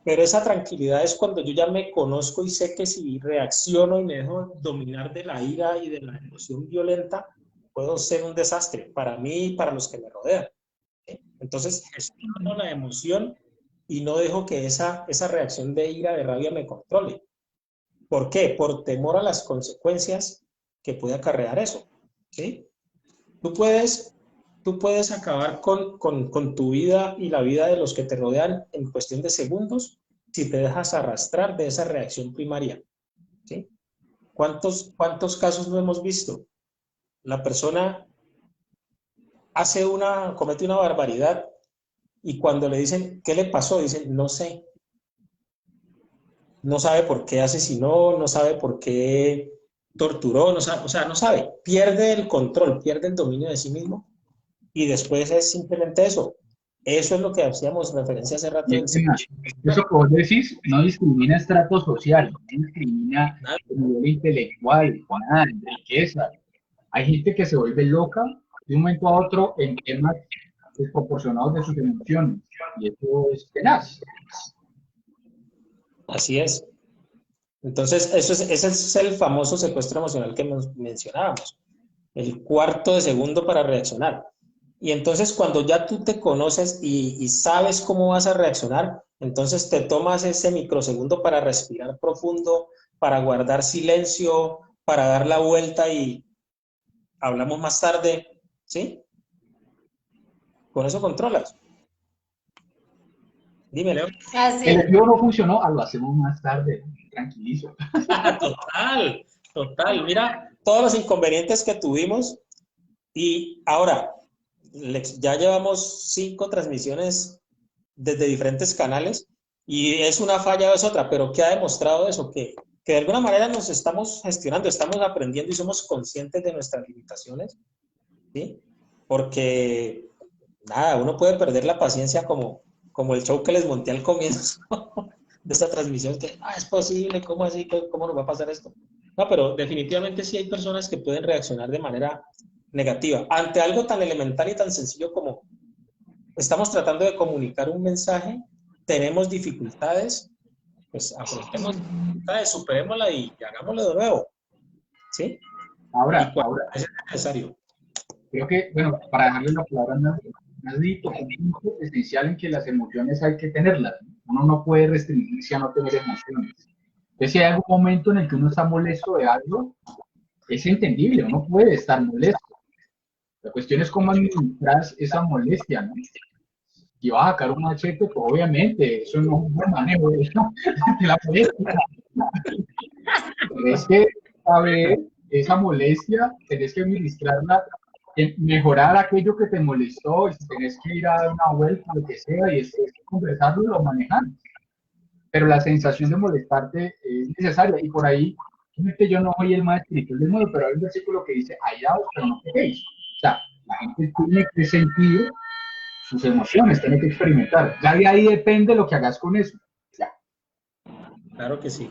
pero esa tranquilidad es cuando yo ya me conozco y sé que si reacciono y me dejo dominar de la ira y de la emoción violenta, puedo ser un desastre para mí y para los que me rodean. ¿Sí? Entonces, gestiono la emoción y no dejo que esa reacción de ira, de rabia me controle. ¿Por qué? Por temor a las consecuencias que puede acarrear eso. ¿Sí? Tú puedes, tú puedes acabar con tu vida y la vida de los que te rodean en cuestión de segundos si te dejas arrastrar de esa reacción primaria. ¿Sí? ¿Cuántos casos no hemos visto? La persona comete una barbaridad y cuando le dicen, ¿qué le pasó? Dicen, no sé. No sabe por qué asesinó, no sabe por qué torturó, no sabe, o sea, no sabe. Pierde el control, pierde el dominio de sí mismo y después es simplemente eso. Eso es lo que hacíamos referencia hace rato Y del psicología. eso que vos decís no discrimina estrato social, no discrimina nivel intelectual, nada, de riqueza. Hay gente que se vuelve loca de un momento a otro en temas desproporcionados de sus emociones, y eso es tenaz. Así es. Entonces, ese es el famoso secuestro emocional que mencionábamos. El cuarto de segundo para reaccionar. Y entonces cuando ya tú te conoces y sabes cómo vas a reaccionar, entonces te tomas ese microsegundo para respirar profundo, para guardar silencio, para dar la vuelta y hablamos más tarde, ¿sí? Con eso controlas. Dime, Leo. Así El es. envío no funcionó, lo hacemos más tarde, tranquilizo. Total, total. Mira todos los inconvenientes que tuvimos y ahora ya llevamos 5 transmisiones desde diferentes canales y es una falla o es otra, pero ¿qué ha demostrado eso? Que de alguna manera nos estamos gestionando, estamos aprendiendo y somos conscientes de nuestras limitaciones, ¿sí? Porque, nada, uno puede perder la paciencia como el show que les monté al comienzo de esta transmisión, que es posible, ¿cómo así? ¿Cómo nos va a pasar esto? No, pero definitivamente sí hay personas que pueden reaccionar de manera negativa ante algo tan elemental y tan sencillo como estamos tratando de comunicar un mensaje, tenemos dificultades, pues afrontemos dificultades, superémosla y hagámoslo de nuevo, ¿sí? Y cuando Ahora, es necesario. creo que, bueno, para dejarle la palabra a Nadie tocó un punto esencial en que las emociones hay que tenerlas. Uno no puede restringirse a no tener emociones. Entonces, si hay algún momento en el que uno está molesto de algo, es entendible, uno puede estar molesto. La cuestión es cómo administras esa molestia, ¿no? Si vas a sacar un machete, pues obviamente, eso no es un buen manejo de eso, de la molestia. Tenés que saber esa molestia, tenés que administrarla, mejorar aquello que te molestó, y si tenés que ir a dar una vuelta, lo que sea, y es conversarlo y lo manejar. Pero la sensación de molestarte es necesaria, y por ahí Realmente yo no soy el más espiritual del mundo, pero hay un versículo que dice, hallaos, pero no queréis. O sea, la gente tiene que sentir sus emociones, tiene que experimentar. Ya de ahí depende lo que hagas con eso. Ya. Claro que sí.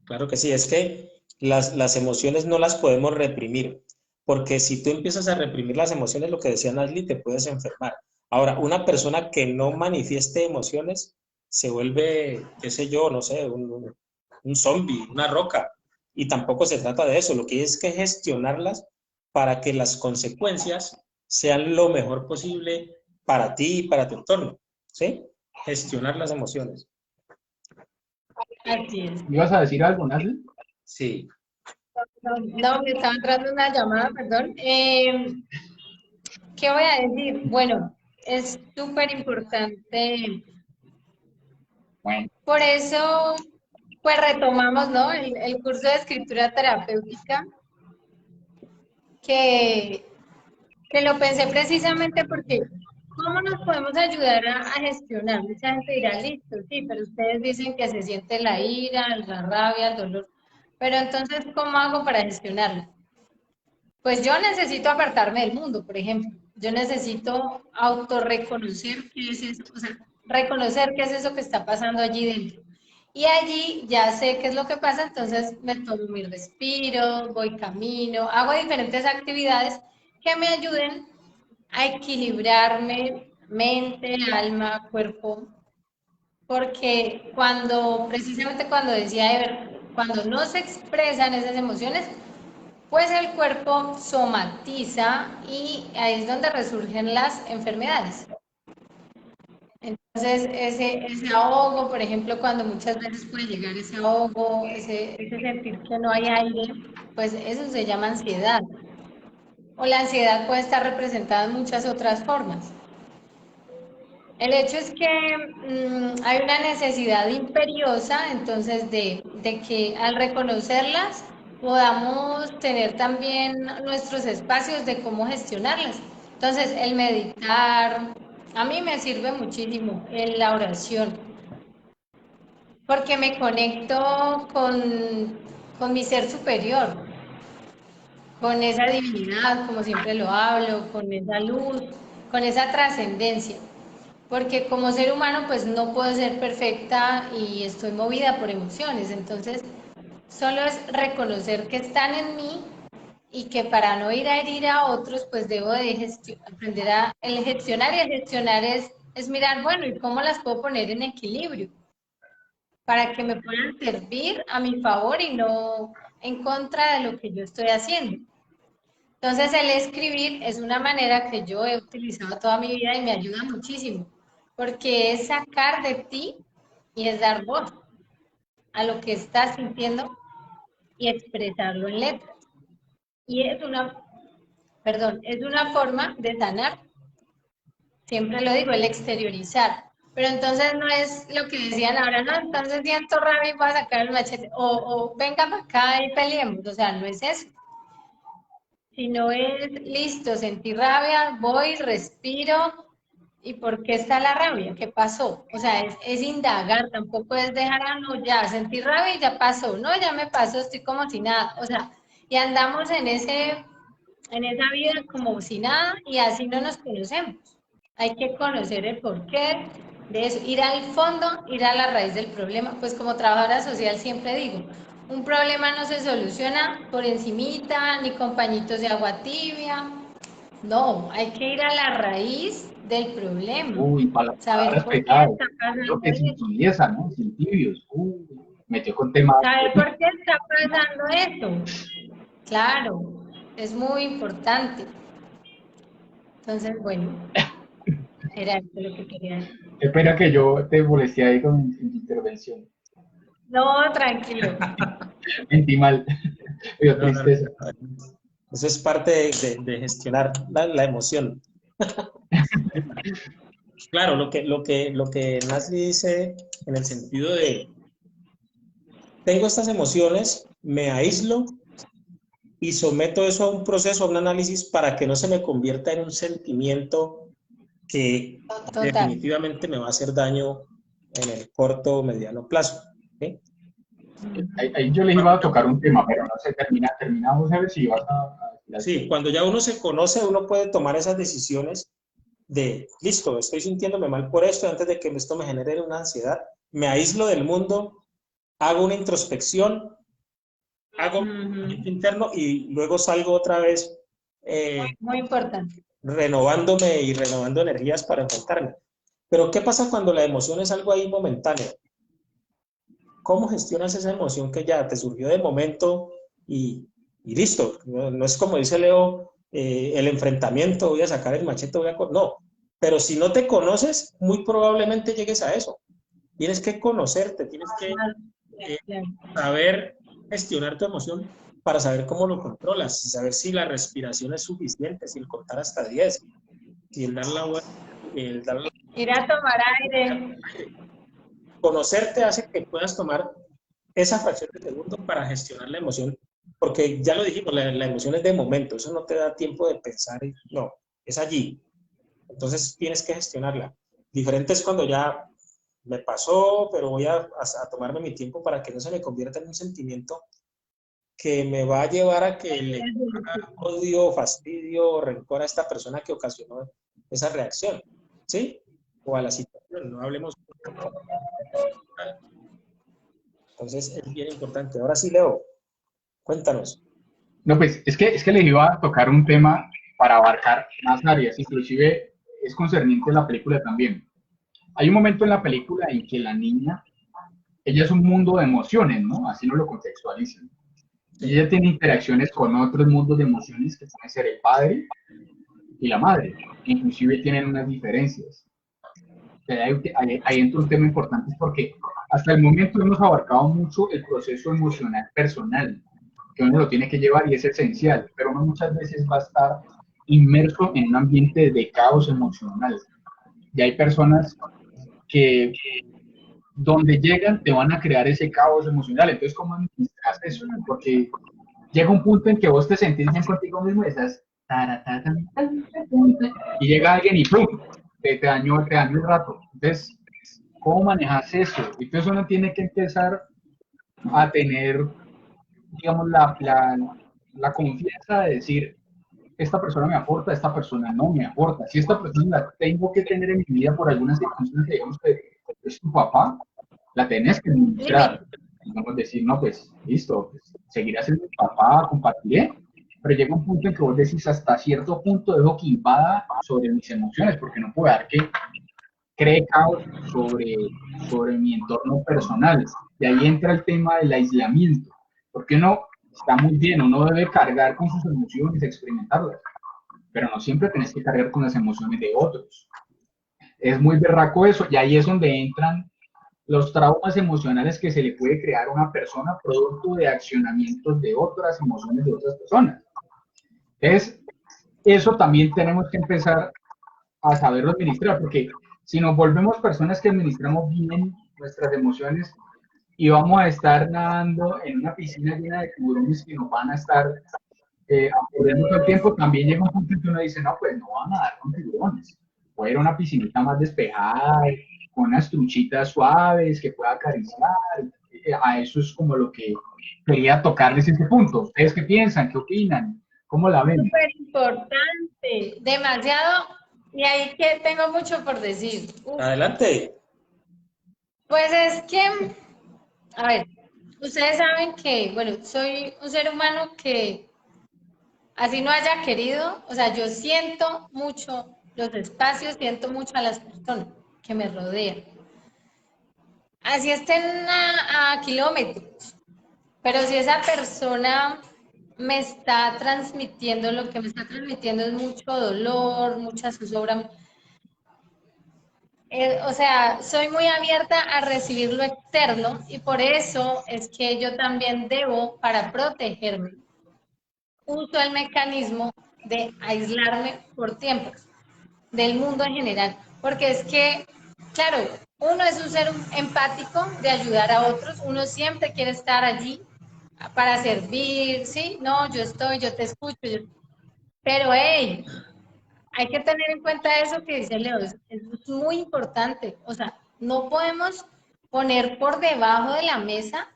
Claro que sí, es que las emociones no las podemos reprimir, porque si tú empiezas a reprimir las emociones, lo que decía Nasli, te puedes enfermar. Ahora, una persona que no manifieste emociones se vuelve, qué sé yo, no sé, un zombie, una roca, y tampoco se trata de eso, lo que es que gestionarlas para que las consecuencias sean lo mejor posible para ti y para tu entorno, ¿sí? Gestionar las emociones. Así es. ¿Ibas a decir algo, Nasli? Sí. No, me estaba entrando una llamada, perdón. ¿Qué voy a decir? Bueno, es súper importante. Bueno, Por eso, pues retomamos, ¿no? El curso de escritura terapéutica, que, que lo pensé precisamente porque, ¿cómo nos podemos ayudar a gestionar? Mucha gente dirá, listo, sí, pero ustedes dicen que se siente la ira, la rabia, el dolor. Pero entonces, ¿cómo hago para gestionarlo? Pues yo necesito apartarme del mundo, por ejemplo. Yo necesito autorreconocer qué es eso, o sea, reconocer qué es eso que está pasando allí dentro. Y allí ya sé qué es lo que pasa, entonces me tomo mi respiro, voy camino, hago diferentes actividades que me ayuden a equilibrarme mente, alma, cuerpo, porque precisamente cuando decía, Ever, cuando no se expresan esas emociones, pues el cuerpo somatiza y ahí es donde resurgen las enfermedades. Entonces, ese ahogo, por ejemplo, cuando muchas veces puede llegar ese ahogo, ese sentir que no hay aire, pues eso se llama ansiedad. O la ansiedad puede estar representada en muchas otras formas. El hecho es que hay una necesidad imperiosa, entonces, de que al reconocerlas podamos tener también nuestros espacios de cómo gestionarlas. Entonces, el meditar, a mí me sirve muchísimo en la oración, porque me conecto con mi ser superior, con esa divinidad, como siempre lo hablo, con esa luz, con esa trascendencia. Porque como ser humano pues no puedo ser perfecta y estoy movida por emociones, entonces solo es reconocer que están en mí y que para no ir a herir a otros pues debo de aprender a el gestionar, y el gestionar es mirar, bueno, ¿y cómo las puedo poner en equilibrio? Para que me puedan servir a mi favor y no en contra de lo que yo estoy haciendo. Entonces el escribir es una manera que yo he utilizado toda mi vida y me ayuda muchísimo, porque es sacar de ti y es dar voz a lo que estás sintiendo y expresarlo en letras. Y es una forma de sanar, siempre lo digo, el exteriorizar. Pero entonces no es lo que decían ahora, no, entonces siento rabia y voy a sacar el machete, o venga para acá y peleemos, o sea, no es eso. Si no es listo, sentí rabia, voy, respiro. ¿Y por qué está la rabia? ¿Qué pasó? O sea, es indagar, tampoco es dejar, no, ya sentí rabia y ya pasó. No, ya me pasó, estoy como si nada. O sea, y andamos en esa vida como si nada y así no nos conocemos. Hay que conocer el porqué de eso, ir al fondo, ir a la raíz del problema. Pues como trabajadora social siempre digo, un problema no se soluciona por encimita, ni con pañitos de agua tibia. No, hay que ir a la raíz del problema. uy, Saber palabras por qué pegadas. está Lo pasando que eso. sintoniza, ¿no? Sin tibios. Metió con temas. Saber por qué está pasando eso. Claro, es muy importante. Entonces, bueno, era esto lo que quería decir. Espera que yo te molesté ahí con mi intervención. No, tranquilo. Mentí mal. Me dio No, no, no. tristeza. Eso es parte de gestionar la emoción. Claro, lo que Nasli dice en el sentido de, tengo estas emociones, me aíslo y someto eso a un proceso, a un análisis para que no se me convierta en un sentimiento que Total. definitivamente me va a hacer daño en el corto o mediano plazo. ¿Sí? Ahí yo les iba a tocar un tema, pero no sé, terminamos a ver si vas a Sí, cuando ya uno se conoce, uno puede tomar esas decisiones de, listo, estoy sintiéndome mal por esto, antes de que esto me genere una ansiedad, me aíslo del mundo, hago una introspección, hago un interno y luego salgo otra vez Muy importante. renovándome y renovando energías para enfrentarme. Pero ¿qué pasa cuando la emoción es algo ahí momentáneo? ¿Cómo gestionas esa emoción que ya te surgió de momento y listo? No, no es como dice Leo, el enfrentamiento, voy a sacar el machete, no. Pero si no te conoces, muy probablemente llegues a eso. Tienes que conocerte, tienes que saber gestionar tu emoción para saber cómo lo controlas, y saber si la respiración es suficiente, si el contar hasta 10, si el dar la vuelta, el dar la... Ir a tomar aire. Conocerte hace que puedas tomar esa fracción de segundo para gestionar la emoción, porque ya lo dijimos, la emoción es de momento, eso no te da tiempo de pensar, no, es allí. Entonces tienes que gestionarla. Diferente es cuando ya me pasó, pero voy a tomarme mi tiempo para que no se me convierta en un sentimiento que me va a llevar a que le haga odio, fastidio, rencor a esta persona que ocasionó esa reacción, ¿sí? O a la situación, no hablemos. Entonces es bien importante. Ahora sí, Leo, cuéntanos. No, pues es que les iba a tocar un tema para abarcar más áreas, inclusive es concerniente a la película también. Hay un momento en la película en que la niña, ella es un mundo de emociones, ¿no? Así nos lo contextualizan. Y Sí. ella tiene interacciones con otros mundos de emociones que pueden ser el padre y la madre. Inclusive tienen unas diferencias. Ahí entra un tema importante porque hasta el momento hemos abarcado mucho el proceso emocional personal, que uno lo tiene que llevar y es esencial, pero uno muchas veces va a estar inmerso en un ambiente de caos emocional. Y hay personas que donde llegan te van a crear ese caos emocional. Entonces, ¿cómo administras eso? Porque llega un punto en que vos te sentís bien contigo mismo y estás y llega alguien y ¡pum! Te dañó un rato. Entonces, ¿cómo manejas eso? Entonces uno tiene que empezar a tener, digamos, la confianza de decir, esta persona me aporta, esta persona no me aporta. Si esta persona la tengo que tener en mi vida por algunas circunstancias, digamos que es tu papá, la tenés que administrar. Vamos a decir, no, pues listo, pues, seguirás siendo mi papá, compartiré, pero llega un punto en que vos decís, hasta cierto punto dejo que invada sobre mis emociones, porque no puedo dar que cree caos sobre mi entorno personal. Y ahí entra el tema del aislamiento, porque uno está muy bien, uno debe cargar con sus emociones, experimentarlas, pero no siempre tenés que cargar con las emociones de otros. Es muy berraco eso, y ahí es donde entran los traumas emocionales que se le puede crear a una persona producto de accionamientos de otras emociones de otras personas. Entonces, eso también tenemos que empezar a saberlo administrar, porque si nos volvemos personas que administramos bien nuestras emociones y vamos a estar nadando en una piscina llena de tiburones que nos van a estar absorbiendo todo el tiempo, también llega un punto en que uno dice, no, pues no van a nadar con tiburones. Puede ir a una piscinita más despejada, con unas truchitas suaves que pueda acariciar. A eso es como lo que quería tocarles ese punto. ¿Ustedes qué piensan? ¿Qué opinan? ¿Cómo la ven? Súper importante, demasiado, y ahí que tengo mucho por decir. Adelante. Pues es que, a ver, ustedes saben que, bueno, soy un ser humano que así no haya querido, o sea, yo siento mucho los espacios, siento mucho a las personas que me rodean. Así estén a kilómetros, pero si esa persona me está transmitiendo, lo que me está transmitiendo es mucho dolor, mucha zozobra. O sea, soy muy abierta a recibir lo externo y por eso es que yo también debo, para protegerme, uso el mecanismo de aislarme por tiempo del mundo en general. Porque es que, claro, uno es un ser empático de ayudar a otros, uno siempre quiere estar allí para servir, ¿sí? No, yo estoy, yo te escucho, pero hey, hay que tener en cuenta eso que dice Leo, es muy importante. O sea, no podemos poner por debajo de la mesa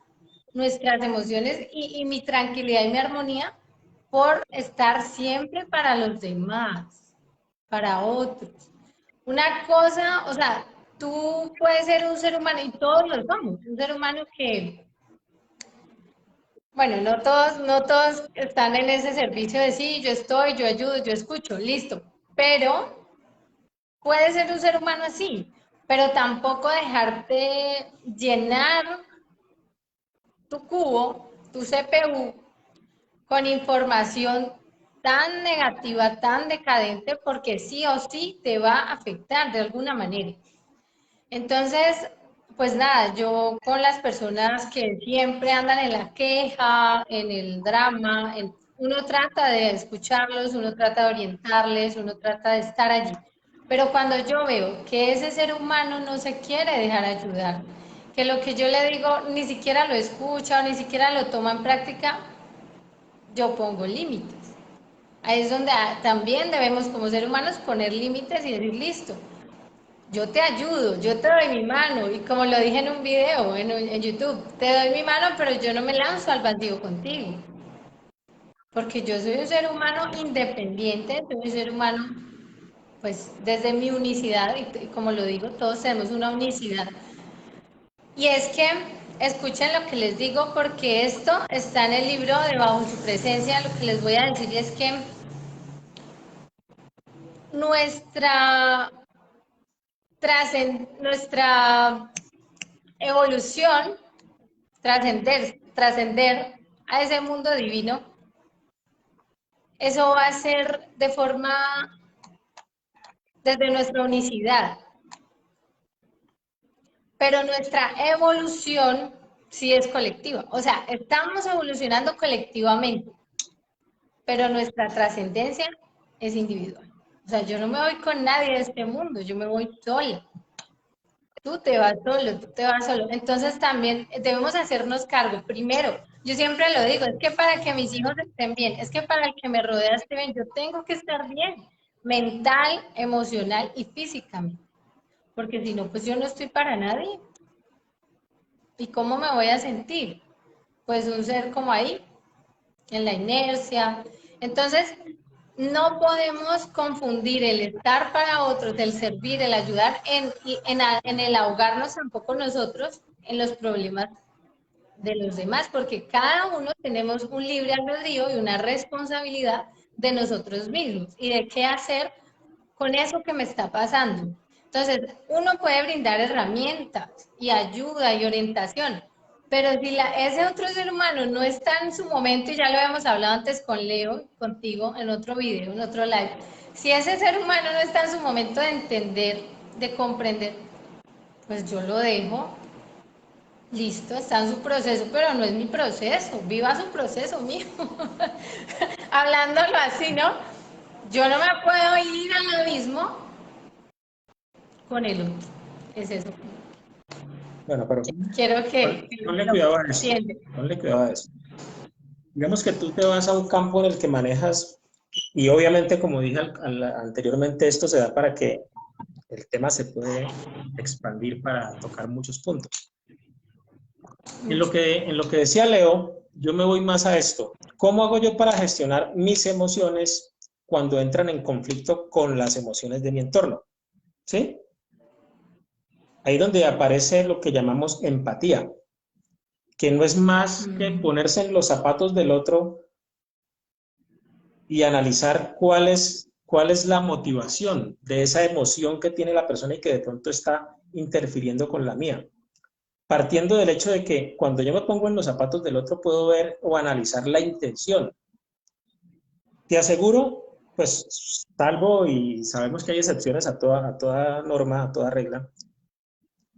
nuestras emociones y mi tranquilidad y mi armonía por estar siempre para los demás, para otros. Una cosa, o sea, tú puedes ser un ser humano, y todos lo somos, un ser humano que, bueno, no todos están en ese servicio de sí, yo estoy, yo ayudo, yo escucho, listo, pero puedes ser un ser humano así, pero tampoco dejarte llenar tu cubo, tu CPU, con información tan negativa, tan decadente, porque sí o sí te va a afectar de alguna manera. Entonces, pues nada, yo con las personas que siempre andan en la queja, en el drama, uno trata de escucharlos, uno trata de orientarles, uno trata de estar allí. Pero cuando yo veo que ese ser humano no se quiere dejar ayudar, que lo que yo le digo ni siquiera lo escucha o ni siquiera lo toma en práctica, yo pongo límites. Ahí es donde también debemos como seres humanos poner límites y decir, listo, yo te ayudo, yo te doy mi mano, y como lo dije en un video en YouTube, te doy mi mano, pero yo no me lanzo al vacío contigo, porque yo soy un ser humano independiente, soy un ser humano, pues desde mi unicidad, y como lo digo, todos tenemos una unicidad. Y es que escuchen lo que les digo, porque esto está en el libro de Bajo su presencia. Lo que les voy a decir es que nuestra nuestra evolución, trascender a ese mundo divino, eso va a ser de forma, desde nuestra unicidad. Pero nuestra evolución sí es colectiva. O sea, estamos evolucionando colectivamente, pero nuestra trascendencia es individual. O sea, yo no me voy con nadie de este mundo, yo me voy sola. Tú te vas solo, tú te vas solo. Entonces también debemos hacernos cargo. Primero, yo siempre lo digo, es que para que mis hijos estén bien, es que para que me rodea esté bien, yo tengo que estar bien, mental, emocional y físicamente. Porque si no, pues yo no estoy para nadie. ¿Y cómo me voy a sentir? Pues un ser como ahí, en la inercia. Entonces, no podemos confundir el estar para otros, el servir, el ayudar, en el ahogarnos tampoco nosotros en los problemas de los demás, porque cada uno tenemos un libre albedrío y una responsabilidad de nosotros mismos y de qué hacer con eso que me está pasando. Entonces, uno puede brindar herramientas y ayuda y orientación, pero si ese otro ser humano no está en su momento, y ya lo habíamos hablado antes con Leo, contigo, en otro video, en otro live, si ese ser humano no está en su momento de entender, de comprender, pues yo lo dejo, listo, está en su proceso, pero no es mi proceso, viva su proceso mío. Hablándolo así, ¿no? Yo no me puedo ir al abismo con el otro. Es eso. Bueno, pero quiero que ponle cuidado a eso. Ponle cuidado a eso. Digamos que tú te vas a un campo en el que manejas, y obviamente, como dije anteriormente, esto se da para que el tema se puede expandir para tocar muchos puntos. En lo que decía Leo, yo me voy más a esto. ¿Cómo hago yo para gestionar mis emociones cuando entran en conflicto con las emociones de mi entorno? ¿Sí? Ahí donde aparece lo que llamamos empatía, que no es más que ponerse en los zapatos del otro y analizar cuál es la motivación de esa emoción que tiene la persona y que de pronto está interfiriendo con la mía. Partiendo del hecho de que cuando yo me pongo en los zapatos del otro puedo ver o analizar la intención. Te aseguro, pues salvo y sabemos que hay excepciones a toda norma, a toda regla,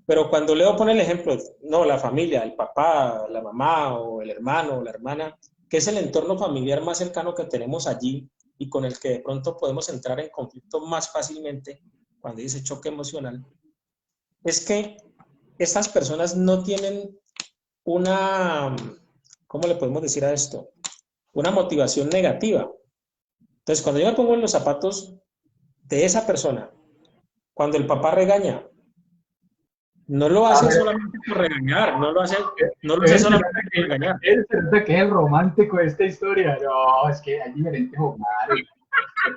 pero cuando Leo pone el ejemplo, no, la familia, el papá, la mamá o el hermano o la hermana, que es el entorno familiar más cercano que tenemos allí y con el que de pronto podemos entrar en conflicto más fácilmente cuando dice choque emocional, es que estas personas no tienen una, ¿cómo le podemos decir a esto? Una motivación negativa. Entonces, cuando yo me pongo en los zapatos de esa persona, cuando el papá regaña, no lo hace solamente por regañar, no lo hace solamente engañar. Se que es el romántico de esta historia. No, es que hay diferentes hogares.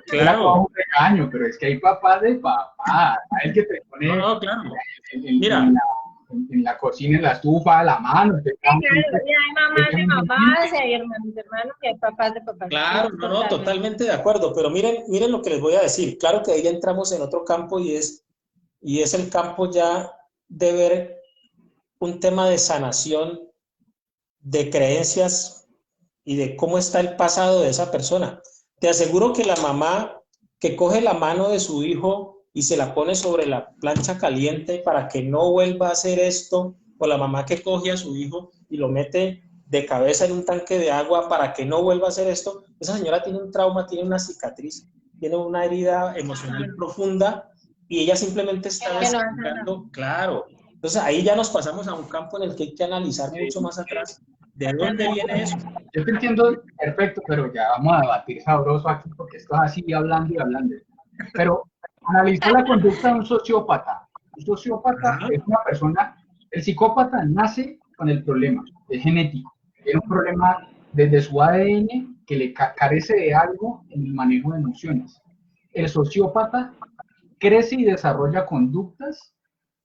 Claro. Un regaño, pero es que hay papás de papá. Hay el que te pone No, claro. Mira. En la cocina, en la estufa, a la mano. Sí, claro, y hay mamás de mamás, y hay hermanos de hermanos, y hay papás de papás. Claro, no, totalmente de acuerdo, pero miren lo que les voy a decir. Claro que ahí ya entramos en otro campo y es el campo ya de ver un tema de sanación de creencias y de cómo está el pasado de esa persona. Te aseguro que la mamá que coge la mano de su hijo y se la pone sobre la plancha caliente para que no vuelva a hacer esto, o la mamá que coge a su hijo y lo mete de cabeza en un tanque de agua para que no vuelva a hacer esto, esa señora tiene un trauma, tiene una cicatriz, tiene una herida emocional profunda y ella simplemente está descargando, claro. Entonces ahí ya nos pasamos a un campo en el que hay que analizar mucho más atrás de dónde viene eso. Yo te entiendo perfecto, pero ya vamos a debatir sabroso aquí porque esto es así hablando y hablando. Pero analizar la conducta de un sociópata. Un sociópata es una persona, el psicópata nace con el problema, es genético, tiene un problema desde su ADN que le carece de algo en el manejo de emociones. El sociópata crece y desarrolla conductas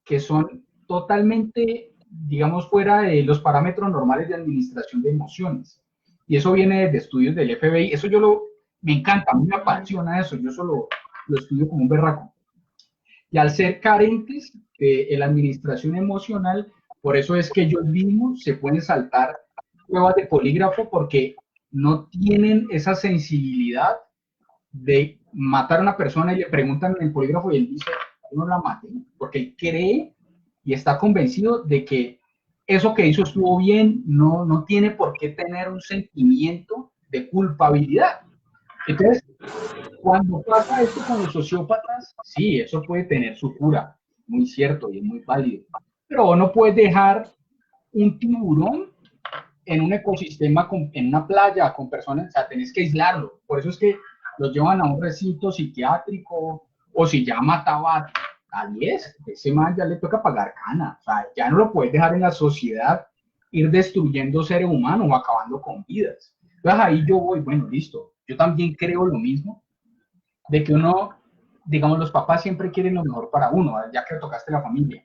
que son totalmente, digamos, fuera de los parámetros normales de administración de emociones. Y eso viene de estudios del FBI. Eso me encanta, a mí me apasiona eso. Yo solo lo estudio como un berraco. Y al ser carentes de la administración emocional, por eso es que ellos mismos se pueden saltar pruebas de polígrafo porque no tienen esa sensibilidad de matar a una persona y le preguntan en el polígrafo y él dice, no la maté, porque él cree y está convencido de que eso que hizo estuvo bien, no tiene por qué tener un sentimiento de culpabilidad. Entonces, cuando pasa esto con los sociópatas, sí, eso puede tener su cura, muy cierto y es muy válido, pero no puedes dejar un tiburón en un ecosistema, en una playa con personas, o sea, tenés que aislarlo. Por eso es que los llevan a un recinto psiquiátrico, o si ya mataba a 10, ese man ya le toca pagar cana. O sea, ya no lo puedes dejar en la sociedad ir destruyendo seres humanos o acabando con vidas. Entonces ahí yo voy, bueno, listo. Yo también creo lo mismo, de que uno, digamos, los papás siempre quieren lo mejor para uno, ya que tocaste la familia.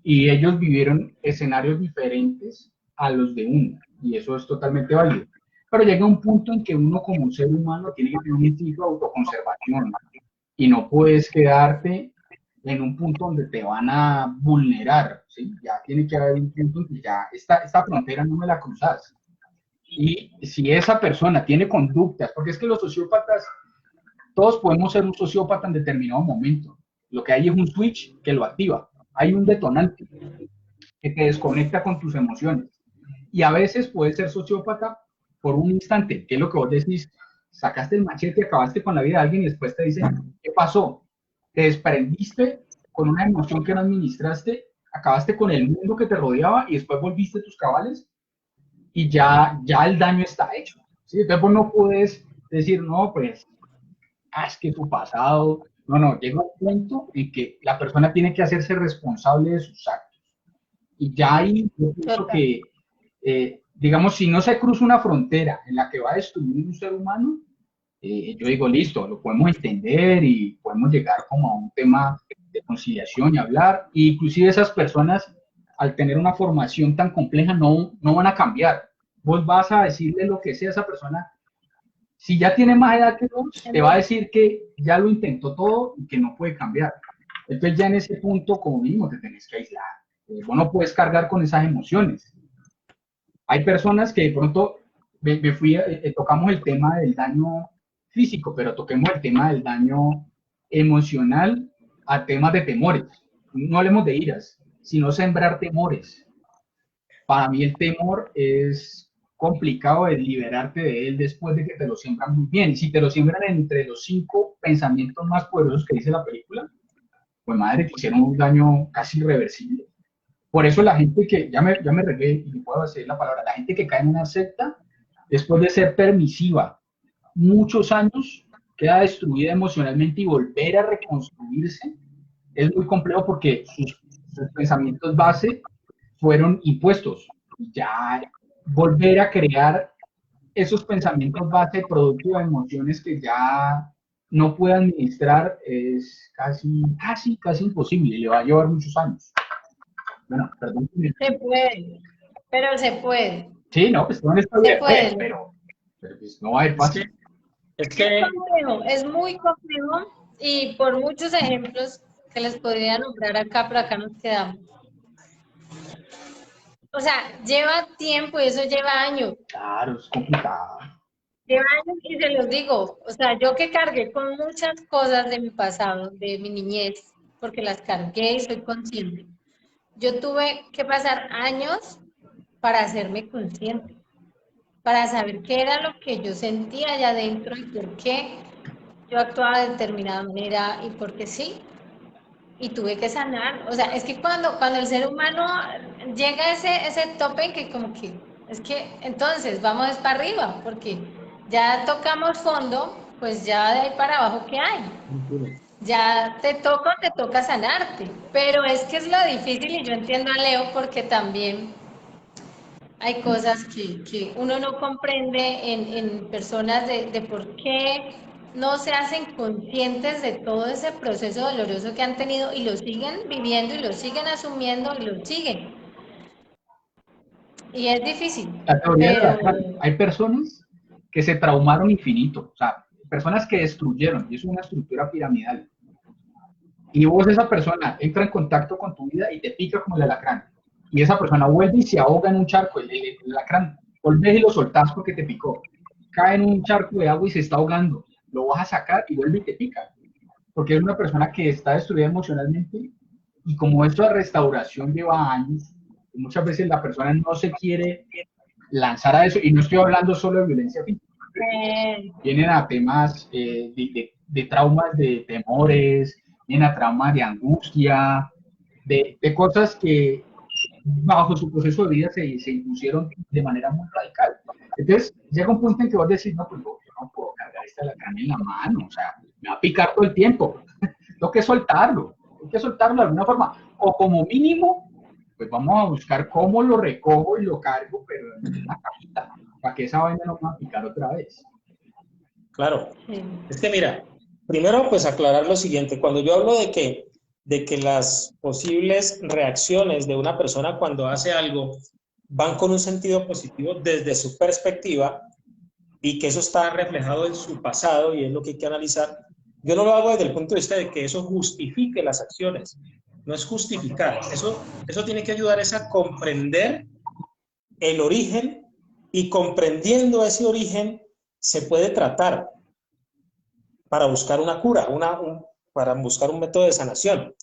Y ellos vivieron escenarios diferentes a los de uno, y eso es totalmente válido. Pero llega un punto en que uno como ser humano tiene que tener un instinto de autoconservación, y no puedes quedarte en un punto donde te van a vulnerar, ¿sí? Ya tiene que haber un punto en que ya esta frontera no me la cruzas. Y si esa persona tiene conductas, porque es que los sociópatas, todos podemos ser un sociópata en determinado momento. Lo que hay es un switch que lo activa. Hay un detonante que te desconecta con tus emociones. Y a veces puedes ser sociópata por un instante, que es lo que vos decís, sacaste el machete, acabaste con la vida de alguien y después te dicen, ¿qué pasó? Te desprendiste con una emoción que no administraste, acabaste con el mundo que te rodeaba y después volviste a tus cabales y ya el daño está hecho. ¿Sí? Entonces vos no puedes decir, no, pues, es que tu pasado. No, llega un punto en que la persona tiene que hacerse responsable de sus actos. Y ya ahí yo pienso que, digamos, si no se cruza una frontera en la que va a destruir un ser humano, yo digo, listo, lo podemos entender y podemos llegar como a un tema de conciliación y hablar. E inclusive esas personas, al tener una formación tan compleja, no van a cambiar. Vos vas a decirle lo que sea a esa persona. Si ya tiene más edad que vos, te va a decir que ya lo intentó todo y que no puede cambiar. Entonces ya en ese punto, como mínimo, te tenés que aislar. Vos no puedes cargar con esas emociones. Hay personas que de pronto tocamos el tema del daño físico, pero toquemos el tema del daño emocional a temas de temores. No hablemos de iras, sino sembrar temores. Para mí el temor es complicado de liberarte de él después de que te lo siembran muy bien. Y si te lo siembran entre los 5 pensamientos más poderosos que dice la película, pues madre, te hicieron un daño casi irreversible. Por eso la gente que, ya me regué y puedo decir la palabra, la gente que cae en una secta, después de ser permisiva muchos años, queda destruida emocionalmente y volver a reconstruirse es muy complejo porque sus pensamientos base fueron impuestos. Ya volver a crear esos pensamientos base producto de emociones que ya no puede administrar es casi imposible, le va a llevar muchos años. Bueno, perdón. Se puede, pero se puede. Sí, no, pues no está Se bien, puede. pero pues no va a ir fácil. Es que complejo, es muy complejo y por muchos ejemplos que les podría nombrar acá, pero acá nos quedamos. O sea, lleva tiempo y eso lleva años. Claro, es complicado. Lleva años y se los digo. O sea, yo que cargué con muchas cosas de mi pasado, de mi niñez, porque las cargué y soy consciente. Yo tuve que pasar años para hacerme consciente, para saber qué era lo que yo sentía allá adentro y por qué yo actuaba de determinada manera y por qué sí. Y tuve que sanar. O sea, es que cuando el ser humano llega a ese tope en que como que, es que entonces vamos para arriba, porque ya tocamos fondo, pues ya de ahí para abajo, ¿qué hay? Ya te toca sanarte. Pero es que es lo difícil y yo entiendo a Leo porque también hay cosas que uno no comprende en personas de por qué no se hacen conscientes de todo ese proceso doloroso que han tenido y lo siguen viviendo y lo siguen asumiendo y lo siguen. Y es difícil, La teoría de pero la hay personas que se traumaron infinito, o sea, personas que destruyeron, y es una estructura piramidal. Y vos, esa persona, entra en contacto con tu vida y te pica como el alacrán. Y esa persona vuelve y se ahoga en un charco. El alacrán, volvés y lo soltás porque te picó. Cae en un charco de agua y se está ahogando. Lo vas a sacar y vuelve y te pica. Porque es una persona que está destruida emocionalmente. Y como esto de restauración lleva años, muchas veces la persona no se quiere lanzar a eso. Y no estoy hablando solo de violencia física. Vienen a temas de traumas, de temores, vienen a traumas de angustia, de cosas que bajo su proceso de vida se impusieron de manera muy radical. Entonces, llega un punto en que vos decís, no, pues yo no puedo cargar esta alacrán en la mano, o sea, me va a picar todo el tiempo. Tengo que soltarlo de alguna forma. O como mínimo, pues vamos a buscar cómo lo recojo y lo cargo, pero en una cajita, para que esa vaina no me va a picar otra vez. claro, es que mira, primero pues aclarar lo siguiente, cuando yo hablo de que las posibles reacciones de una persona cuando hace algo van con un sentido positivo desde su perspectiva y que eso está reflejado en su pasado y es lo que hay que analizar, yo no lo hago desde el punto de vista de que eso justifique las acciones, no es justificar, eso tiene que ayudar a comprender el origen y comprendiendo ese origen se puede tratar para buscar una cura, para buscar un método de sanación.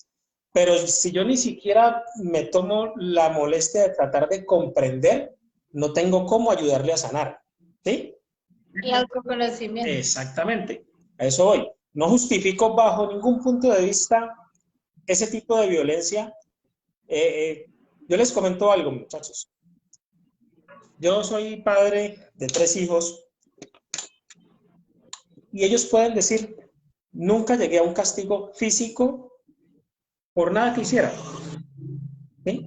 Pero si yo ni siquiera me tomo la molestia de tratar de comprender, no tengo cómo ayudarle a sanar. ¿Sí? El autoconocimiento. Exactamente, a eso voy. No justifico bajo ningún punto de vista ese tipo de violencia. Yo les comento algo, muchachos. Yo soy padre de 3 hijos y ellos pueden decir, nunca llegué a un castigo físico por nada que hiciera. ¿Sí?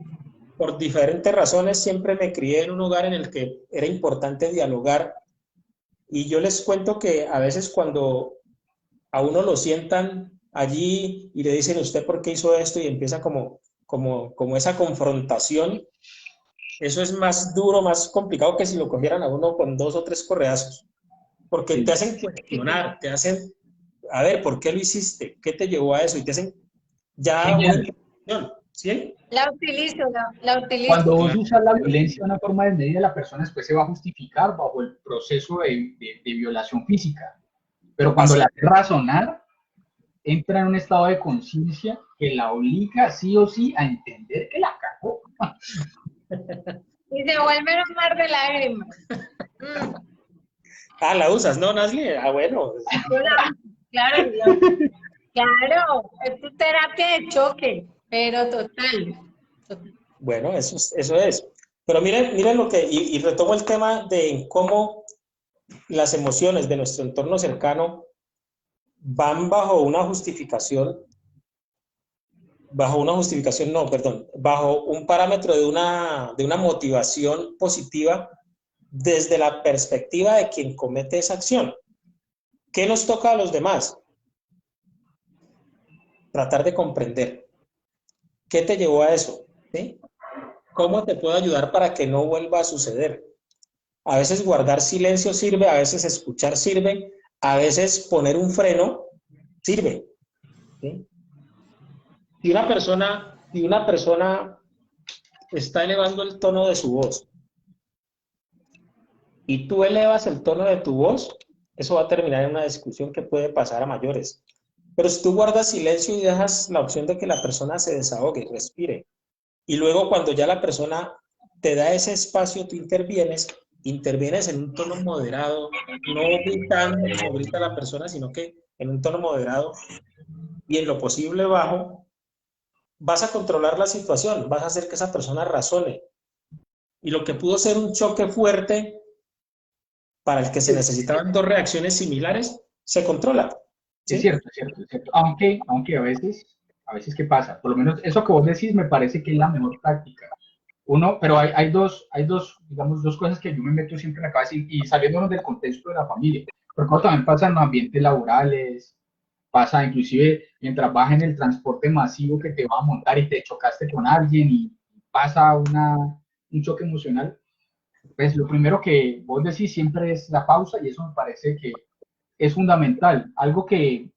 Por diferentes razones siempre me crié en un hogar en el que era importante dialogar y yo les cuento que a veces cuando a uno lo sientan allí y le dicen usted por qué hizo esto y empieza como esa confrontación, eso es más duro, más complicado que si lo cogieran a uno con 2 o 3 correazos, porque te hacen cuestionar, te hacen, a ver, ¿por qué lo hiciste? ¿Qué te llevó a eso? Y te hacen ya una interpretación, ¿sí? La utilizo. Cuando vos usas la violencia de una forma desmedida, la persona después se va a justificar bajo el proceso de violación física. Pero cuando la hace razonar, entra en un estado de conciencia que la obliga sí o sí a entender que la cagó. Y se vuelve a mar de lágrimas. Ah, la usas, ¿no, Nasli? Ah, bueno. Claro, es tu terapia de choque, pero total. Bueno, eso es. Pero miren lo que, y retomo el tema de cómo las emociones de nuestro entorno cercano van bajo una justificación, bajo un parámetro de una motivación positiva desde la perspectiva de quien comete esa acción. ¿Qué nos toca a los demás? Tratar de comprender. ¿Qué te llevó a eso? ¿Sí? ¿Cómo te puedo ayudar para que no vuelva a suceder? A veces guardar silencio sirve, a veces escuchar sirve, a veces poner un freno sirve. ¿Sí? Si una persona está elevando el tono de su voz y tú elevas el tono de tu voz, eso va a terminar en una discusión que puede pasar a mayores. Pero si tú guardas silencio y dejas la opción de que la persona se desahogue, respire, y luego cuando ya la persona te da ese espacio, tú intervienes en un tono moderado, no gritando como grita la persona, sino que en un tono moderado y en lo posible bajo, vas a controlar la situación, vas a hacer que esa persona razone. Y lo que pudo ser un choque fuerte para el que se necesitaban dos reacciones similares, se controla. ¿Sí? Es cierto, es cierto, es cierto. Aunque a veces, ¿qué pasa? Por lo menos eso que vos decís me parece que es la mejor práctica. Uno, pero hay dos, digamos, dos cosas que yo me meto siempre en la cabeza y saliéndonos del contexto de la familia. Porque eso también pasa en los ambientes laborales, pasa inclusive mientras vas en el transporte masivo que te va a montar y te chocaste con alguien y pasa un choque emocional. Pues lo primero que vos decís siempre es la pausa y eso me parece que es fundamental. Algo que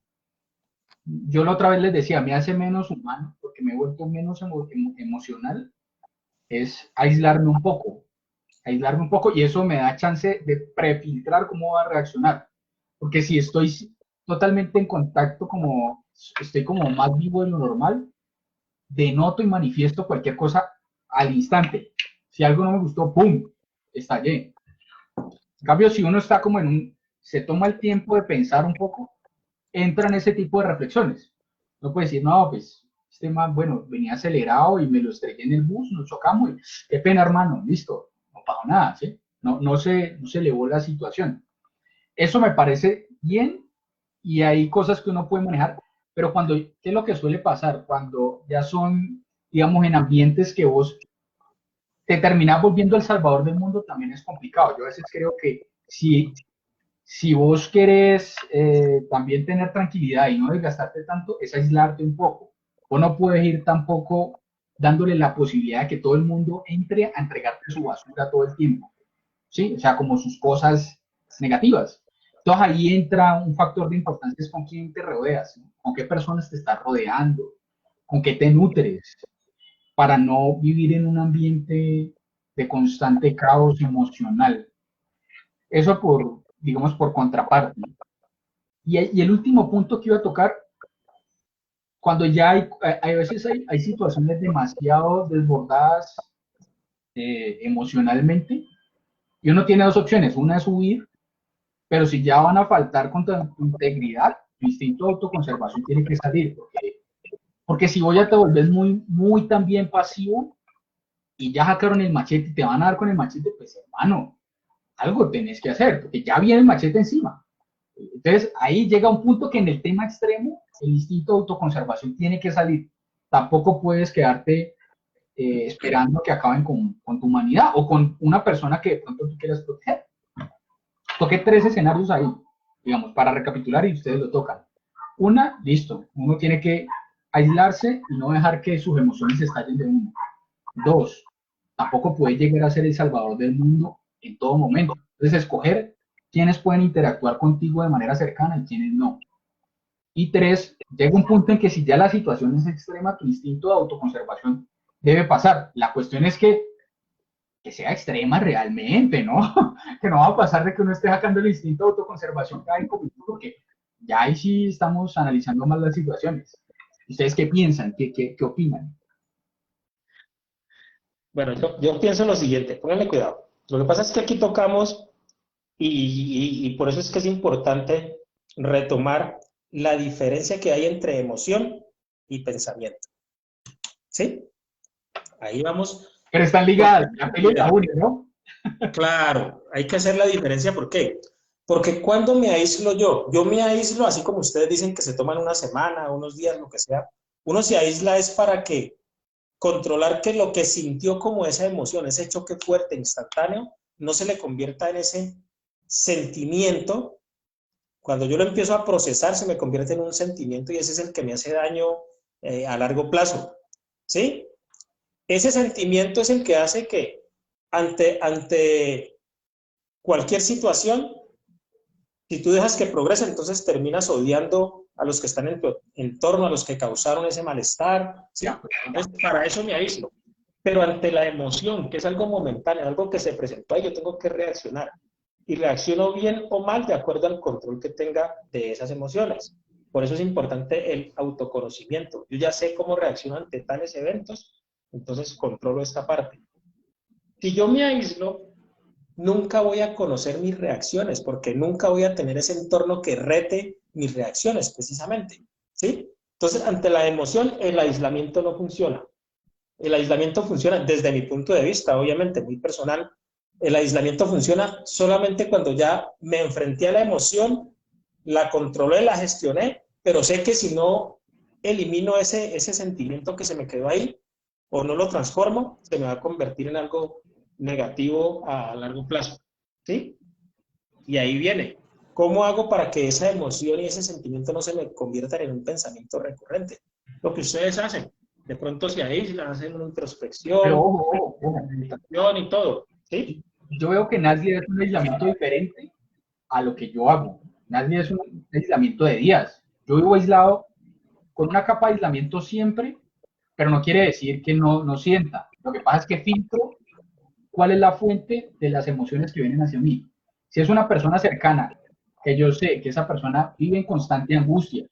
yo la otra vez les decía, me hace menos humano porque me he vuelto menos emocional, es aislarme un poco y eso me da chance de prefiltrar cómo va a reaccionar. Porque si estoy totalmente en contacto, como estoy como más vivo de lo normal, denoto y manifiesto cualquier cosa al instante. Si algo no me gustó, ¡pum!, estallé. En cambio, si uno está como se toma el tiempo de pensar un poco, entra en ese tipo de reflexiones. No puede decir, no, pues, este man, bueno, venía acelerado y me lo estrellé en el bus, nos chocamos, y, qué pena, hermano, listo, no pasó nada, ¿sí? No se elevó la situación. Eso me parece bien y hay cosas que uno puede manejar, pero ¿qué es lo que suele pasar? Cuando ya son, digamos, en ambientes que vos te terminás volviendo el salvador del mundo, también es complicado. Yo a veces creo que si vos querés también tener tranquilidad y no desgastarte tanto, es aislarte un poco. Vos no puedes ir tampoco dándole la posibilidad de que todo el mundo entre a entregarte su basura todo el tiempo, ¿sí? O sea, como sus cosas negativas. Entonces ahí entra un factor de importancia, es con quién te rodeas, ¿no? Con qué personas te estás rodeando, con qué te nutres, para no vivir en un ambiente de constante caos emocional. Eso digamos, por contraparte. Y el último punto que iba a tocar, cuando ya hay veces hay situaciones demasiado desbordadas emocionalmente, y uno tiene dos opciones. Una es huir, pero si ya van a faltar contra tu integridad, tu instinto de autoconservación tiene que salir, porque si vos ya te volvés muy, muy también pasivo y ya sacaron el machete y te van a dar con el machete, pues hermano, algo tenés que hacer, porque ya viene el machete encima. Entonces, ahí llega un punto que en el tema extremo, el instinto de autoconservación tiene que salir. Tampoco puedes quedarte esperando que acaben con tu humanidad o con una persona que de pronto tú quieras proteger. Toqué 3 escenarios ahí, digamos, para recapitular y ustedes lo tocan. Una, listo, uno tiene que aislarse y no dejar que sus emociones estallen de uno. Dos, tampoco puede llegar a ser el salvador del mundo en todo momento. Entonces, escoger quiénes pueden interactuar contigo de manera cercana y quiénes no. Y tres, llega un punto en que si ya la situación es extrema, tu instinto de autoconservación debe pasar. La cuestión es que sea extrema realmente, ¿no? Que no va a pasar de que uno esté sacando el instinto de autoconservación cada 5 minutos, porque ya ahí sí estamos analizando más las situaciones. ¿Ustedes qué piensan? ¿Qué opinan? Bueno, yo pienso lo siguiente, pónganle cuidado. Lo que pasa es que aquí tocamos, y por eso es que es importante retomar la diferencia que hay entre emoción y pensamiento. ¿Sí? Ahí vamos. Pero están ligadas, la peli es la única, ¿no? Claro, hay que hacer la diferencia. ¿Por qué? Porque cuando me aíslo yo me aíslo así como ustedes dicen que se toman una semana, unos días, lo que sea. Uno se aísla es para que controlar que lo que sintió como esa emoción, ese choque fuerte, instantáneo, no se le convierta en ese sentimiento. Cuando yo lo empiezo a procesar, se me convierte en un sentimiento y ese es el que me hace daño a largo plazo, ¿sí? Ese sentimiento es el que hace que ante cualquier situación, si tú dejas que progrese, entonces terminas odiando a los que están en tu entorno, a los que causaron ese malestar, ¿sí? Entonces, para eso me aíslo. Pero ante la emoción, que es algo momentáneo, algo que se presentó ahí, yo tengo que reaccionar. Y reacciono bien o mal de acuerdo al control que tenga de esas emociones. Por eso es importante el autoconocimiento. Yo ya sé cómo reacciono ante tales eventos, entonces controlo esta parte. Si yo me aíslo, nunca voy a conocer mis reacciones, porque nunca voy a tener ese entorno que rete mis reacciones, precisamente, ¿sí? Entonces, ante la emoción, el aislamiento no funciona. El aislamiento funciona desde mi punto de vista, obviamente, muy personal. El aislamiento funciona solamente cuando ya me enfrenté a la emoción, la controlé, la gestioné, pero sé que si no elimino ese sentimiento que se me quedó ahí, o no lo transformo, se me va a convertir en algo negativo a largo plazo, ¿sí? Y ahí viene, ¿cómo hago para que esa emoción y ese sentimiento no se me conviertan en un pensamiento recurrente? Lo que ustedes hacen, de pronto se aíslan, hacen una introspección, Pero ojo, meditación y todo, ¿sí? yo veo que nadie es un aislamiento diferente a lo que yo hago. Nadie es un aislamiento de días. Yo vivo aislado con una capa de aislamiento siempre, pero no quiere decir que no sienta. Lo que pasa es que filtro cuál es la fuente de las emociones que vienen hacia mí. Si es una persona cercana, que yo sé que esa persona vive en constante angustia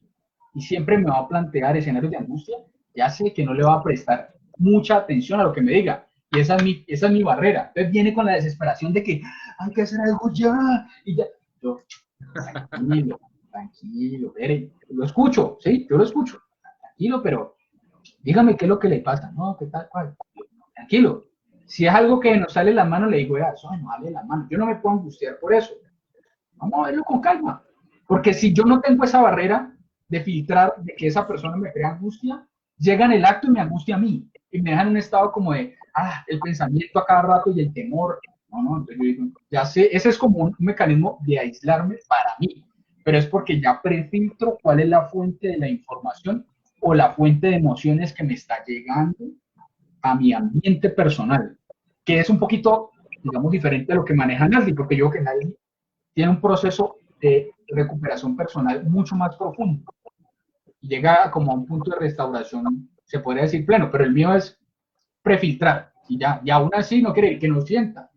y siempre me va a plantear escenarios de angustia, ya sé que no le va a prestar mucha atención a lo que me diga. Y esa es mi barrera. Entonces viene con la desesperación de que hay que hacer algo ya. Y ya. Yo, tranquilo, lo escucho, ¿sí? Yo lo escucho. Tranquilo, pero dígame qué es lo que le pasa. No, ¿qué tal? ¿Cuál? Tranquilo. Si es algo que nos sale de las manos, le digo, ya, eso no sale de las manos. Yo no me puedo angustiar por eso. Vamos a verlo con calma. Porque si yo no tengo esa barrera de filtrar de que esa persona me crea angustia, llega en el acto y me angustia a mí. Y me deja en un estado como de, el pensamiento a cada rato y el temor. No, entonces yo digo, ya sé, ese es como un mecanismo de aislarme para mí. Pero es porque ya prefiltro cuál es la fuente de la información o la fuente de emociones que me está llegando a mi ambiente personal, que es un poquito, digamos, diferente a lo que maneja Nasli, porque yo creo que Nasli tiene un proceso de recuperación personal mucho más profundo. Y llega como a un punto de restauración, se podría decir pleno, pero el mío es prefiltrar. Y aún así no quiere que no sienta.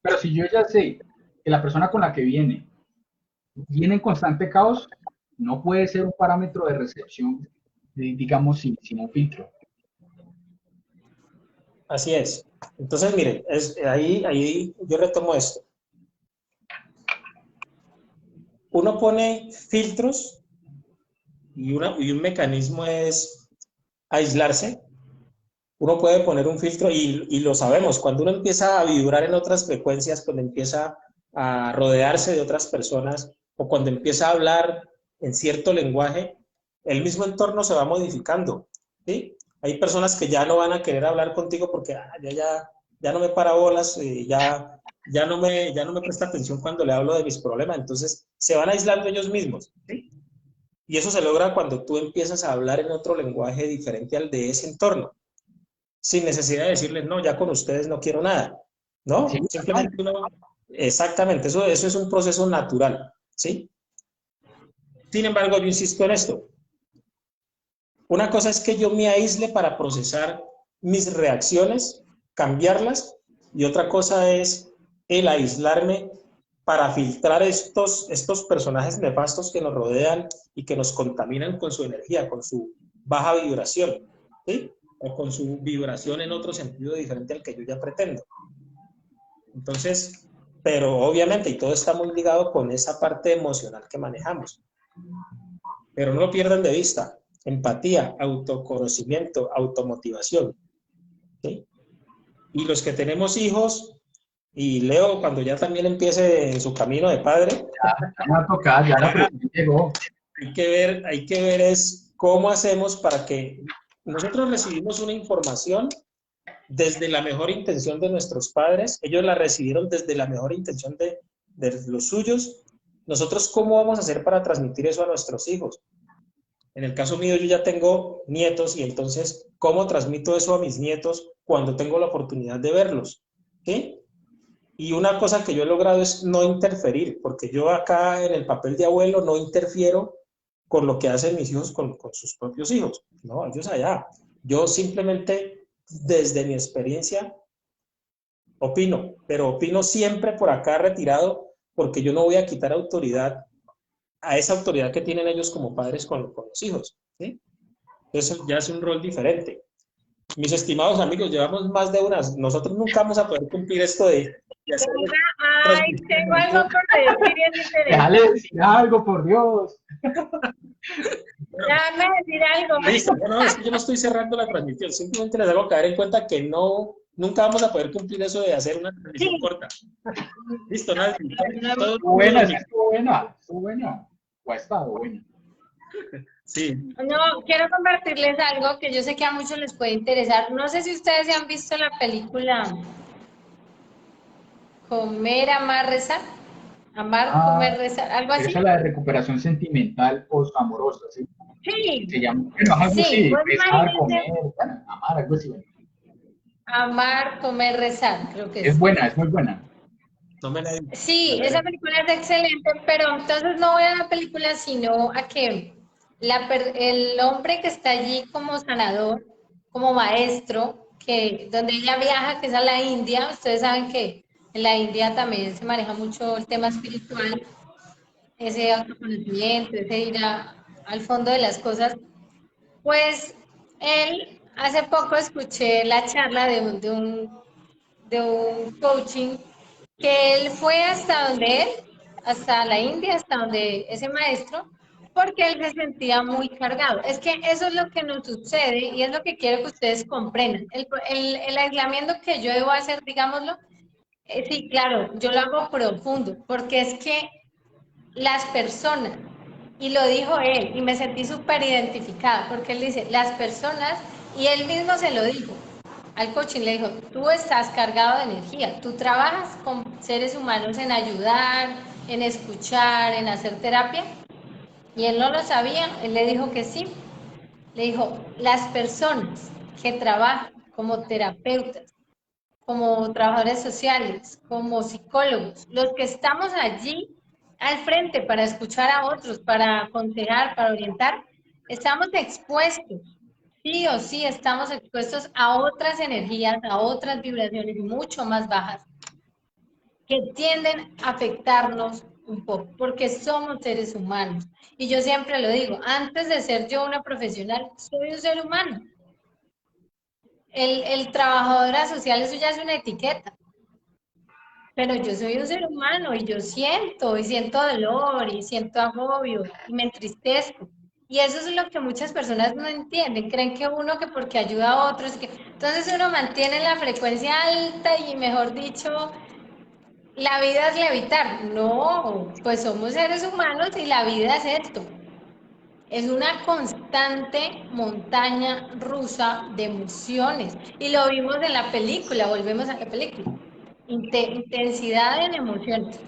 Pero si yo ya sé que la persona con la que viene en constante caos, no puede ser un parámetro de recepción, digamos, sin un filtro. Así es. Entonces, miren, ahí yo retomo esto. Uno pone filtros y un mecanismo es aislarse. Uno puede poner un filtro y lo sabemos. Cuando uno empieza a vibrar en otras frecuencias, cuando empieza a rodearse de otras personas o cuando empieza a hablar en cierto lenguaje, el mismo entorno se va modificando, ¿sí? Hay personas que ya no van a querer hablar contigo porque ya no me para bolas, ya no me presta atención cuando le hablo de mis problemas, entonces se van aislando ellos mismos, ¿sí? Y eso se logra cuando tú empiezas a hablar en otro lenguaje diferente al de ese entorno, sin necesidad de decirles, no, ya con ustedes no quiero nada, ¿no? Sí, simplemente uno, exactamente, eso es un proceso natural, ¿sí? Sin embargo, yo insisto en esto. Una cosa es que yo me aísle para procesar mis reacciones, cambiarlas, y otra cosa es el aislarme para filtrar estos personajes nefastos que nos rodean y que nos contaminan con su energía, con su baja vibración, ¿sí? O con su vibración en otro sentido diferente al que yo ya pretendo. Entonces, pero obviamente, y todo está muy ligado con esa parte emocional que manejamos. Pero no lo pierdan de vista. Empatía, autoconocimiento, automotivación, ¿sí? Y los que tenemos hijos, y Leo cuando ya también empiece en su camino de padre, ya la presión llegó. Hay que ver es cómo hacemos para que nosotros recibimos una información desde la mejor intención de nuestros padres, ellos la recibieron desde la mejor intención de los suyos. Nosotros, ¿cómo vamos a hacer para transmitir eso a nuestros hijos? En el caso mío, yo ya tengo nietos y entonces, ¿cómo transmito eso a mis nietos cuando tengo la oportunidad de verlos? ¿Sí? Y una cosa que yo he logrado es no interferir, porque yo acá en el papel de abuelo no interfiero con lo que hacen mis hijos con sus propios hijos. No, ellos allá. Yo simplemente, desde mi experiencia, opino, pero opino siempre por acá retirado, porque yo no voy a quitar autoridad a esa autoridad que tienen ellos como padres con los hijos. ¿Sí? Eso ya es un rol diferente. Mis estimados amigos, llevamos más de unas. Nosotros nunca vamos a poder cumplir esto de hacer Ay, tengo algo por decir y es interesante. Déjale decir algo, por Dios. Déjame decir algo. Listo, no, es que yo no estoy cerrando la transmisión, simplemente les hago caer en cuenta que no, nunca vamos a poder cumplir eso de hacer una transmisión corta. Listo, nada. Estuvo buena, estuvo buena. O ha estado buena. Sí. No, quiero compartirles algo que yo sé que a muchos les puede interesar. No sé si ustedes ya han visto la película Comer, Amar, Rezar. Amar, comer, rezar, algo así. Esa es la de recuperación sentimental post-amorosa, ¿sí? Sí. Se llama, bueno, algo Sí, así, pues besar, comer, imagínense. bueno, amar, algo así. Amar, comer, rezar, creo que Es es. buena, es muy buena. No me la Sí, esa película es excelente, pero entonces no voy a la película, sino a que el hombre que está allí como sanador, como maestro, que donde ella viaja, que es a la India, ustedes saben que en la India también se maneja mucho el tema espiritual, ese autoconocimiento, ese ir al fondo de las cosas. Pues él, hace poco escuché la charla de un coaching que él fue hasta donde él, hasta la India, hasta donde ese maestro, porque él se sentía muy cargado. Es que eso es lo que nos sucede y es lo que quiero que ustedes comprendan. El aislamiento que yo debo hacer, digámoslo, sí, claro, yo lo hago profundo, porque es que las personas, y lo dijo él, y me sentí súper identificada, porque él dice, las personas, y él mismo se lo dijo, al coaching le dijo, tú estás cargado de energía, tú trabajas con seres humanos en ayudar, en escuchar, en hacer terapia, y él no lo sabía, él le dijo que sí, le dijo, las personas que trabajan como terapeutas, como trabajadores sociales, como psicólogos, los que estamos allí al frente para escuchar a otros, para aconsejar, para orientar, estamos expuestos, sí o sí estamos expuestos a otras energías, a otras vibraciones mucho más bajas que tienden a afectarnos un poco, porque somos seres humanos. Y yo siempre lo digo, antes de ser yo una profesional, soy un ser humano. El trabajadora social, eso ya es una etiqueta. Pero yo soy un ser humano y siento dolor, y siento agobio, y me entristezco. Y eso es lo que muchas personas no entienden. Creen que uno que porque ayuda a otros, entonces uno mantiene la frecuencia alta y mejor dicho, la vida es levitar. No, pues somos seres humanos y la vida es esto. Es una constante montaña rusa de emociones. Y lo vimos en la película, volvemos a la película. Intensidad en emociones.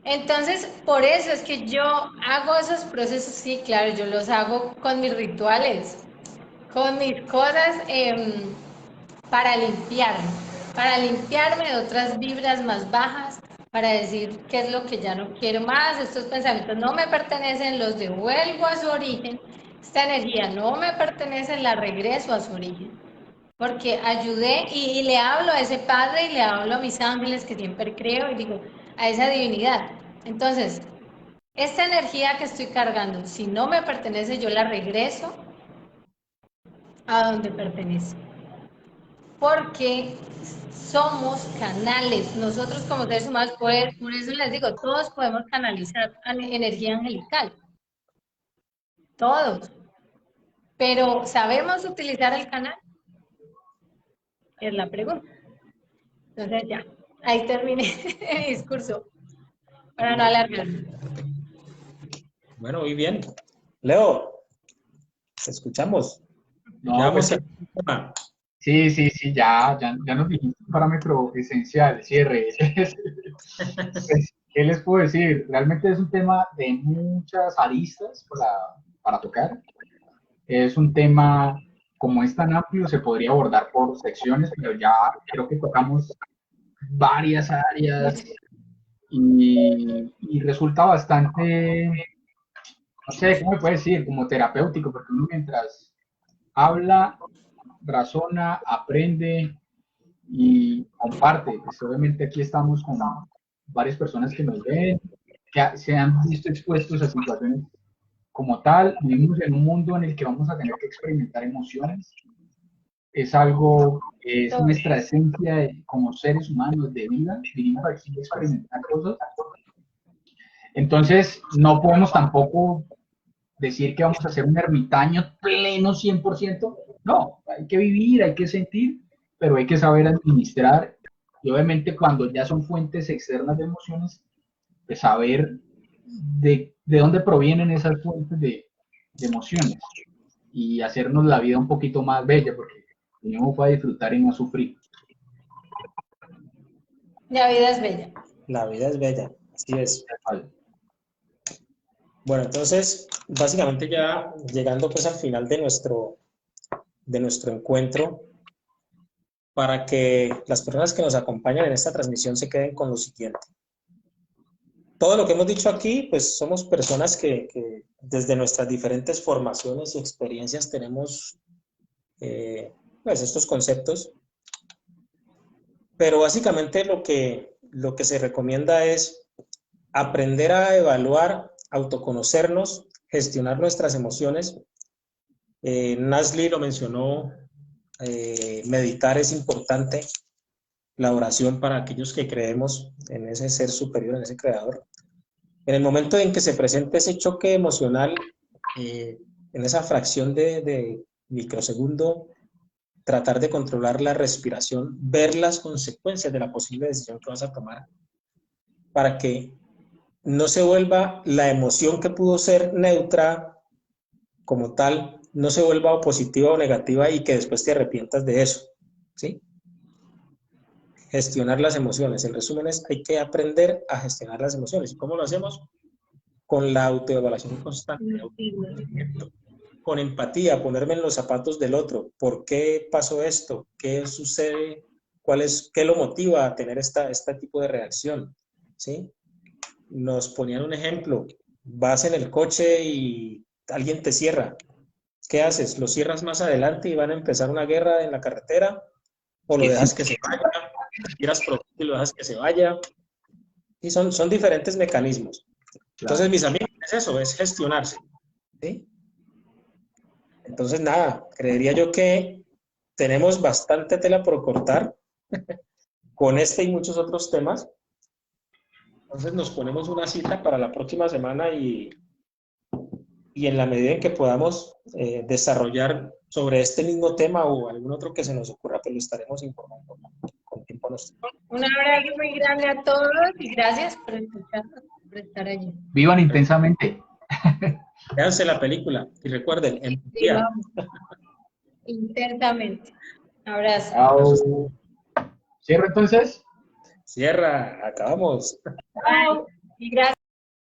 Entonces, por eso es que yo hago esos procesos, sí, claro, yo los hago con mis rituales, con mis cosas para limpiarme de otras vibras más bajas, para decir qué es lo que ya no quiero más, estos pensamientos no me pertenecen, los devuelvo a su origen, esta energía no me pertenece, la regreso a su origen, porque ayudé y le hablo a ese padre y le hablo a mis ángeles que siempre creo y digo, a esa divinidad. Entonces, esta energía que estoy cargando, si no me pertenece, yo la regreso a donde pertenece. Porque somos canales, nosotros como seres humanos, por eso les digo, todos podemos canalizar energía angelical, todos, pero ¿sabemos utilizar el canal? Es la pregunta. Entonces ya, ahí terminé el discurso, para no alargar. Bueno, muy bien. Leo, te escuchamos. No, pues, Sí, ya nos dijiste un parámetro esencial, cierre. Pues, ¿qué les puedo decir? Realmente es un tema de muchas aristas para tocar. Es un tema, como es tan amplio, se podría abordar por secciones, pero ya creo que tocamos varias áreas y resulta bastante, no sé, ¿cómo me puede decir? Como terapéutico, porque uno mientras habla, razona, aprende y comparte. Pues obviamente aquí estamos con varias personas que nos ven, que se han visto expuestos a situaciones como tal. Vivimos en un mundo en el que vamos a tener que experimentar emociones. Es algo que es nuestra esencia como seres humanos de vida. Vinimos aquí a experimentar cosas. Entonces, no podemos tampoco decir que vamos a ser un ermitaño pleno 100%. No, hay que vivir, hay que sentir, pero hay que saber administrar. Y obviamente cuando ya son fuentes externas de emociones, pues saber de dónde provienen esas fuentes de emociones y hacernos la vida un poquito más bella, porque tenemos para disfrutar y no sufrir. La vida es bella. La vida es bella, así es. Bueno, entonces, básicamente ya llegando pues al final de nuestro encuentro, para que las personas que nos acompañan en esta transmisión se queden con lo siguiente. Todo lo que hemos dicho aquí, pues somos personas que desde nuestras diferentes formaciones y experiencias tenemos pues estos conceptos, pero básicamente lo que se recomienda es aprender a evaluar, autoconocernos, gestionar nuestras emociones. Nasli lo mencionó, meditar es importante, la oración para aquellos que creemos en ese ser superior, en ese creador. En el momento en que se presente ese choque emocional, en esa fracción de microsegundo, tratar de controlar la respiración, ver las consecuencias de la posible decisión que vas a tomar, para que no se vuelva la emoción que pudo ser neutra como tal, no se vuelva o positiva o negativa y que después te arrepientas de eso, ¿sí? Gestionar las emociones. En resumen, hay que aprender a gestionar las emociones. ¿Y cómo lo hacemos? Con la autoevaluación constante, con empatía, ponerme en los zapatos del otro. ¿Por qué pasó esto? ¿Qué sucede? ¿Qué lo motiva a tener este tipo de reacción? ¿Sí? Nos ponían un ejemplo. Vas en el coche y alguien te cierra. ¿Qué haces? ¿Lo cierras más adelante y van a empezar una guerra en la carretera? ¿O lo dejas que se vaya? ¿Tiras producto y lo dejas que se vaya? Y son diferentes mecanismos. Entonces, mis amigos, es eso, es gestionarse. ¿Sí? Entonces, nada, creería yo que tenemos bastante tela por cortar con este y muchos otros temas. Entonces, nos ponemos una cita para la próxima semana y en la medida en que podamos desarrollar sobre este mismo tema o algún otro que se nos ocurra, pues lo estaremos informando con tiempo nuestro. Un abrazo muy grande a todos y gracias por escucharnos, por estar allí. Vivan intensamente. Véanse la película y recuerden, empatía. Intensamente. Abrazo. Chao. ¿Cierro entonces? Cierra, acabamos. Bye. Y gracias.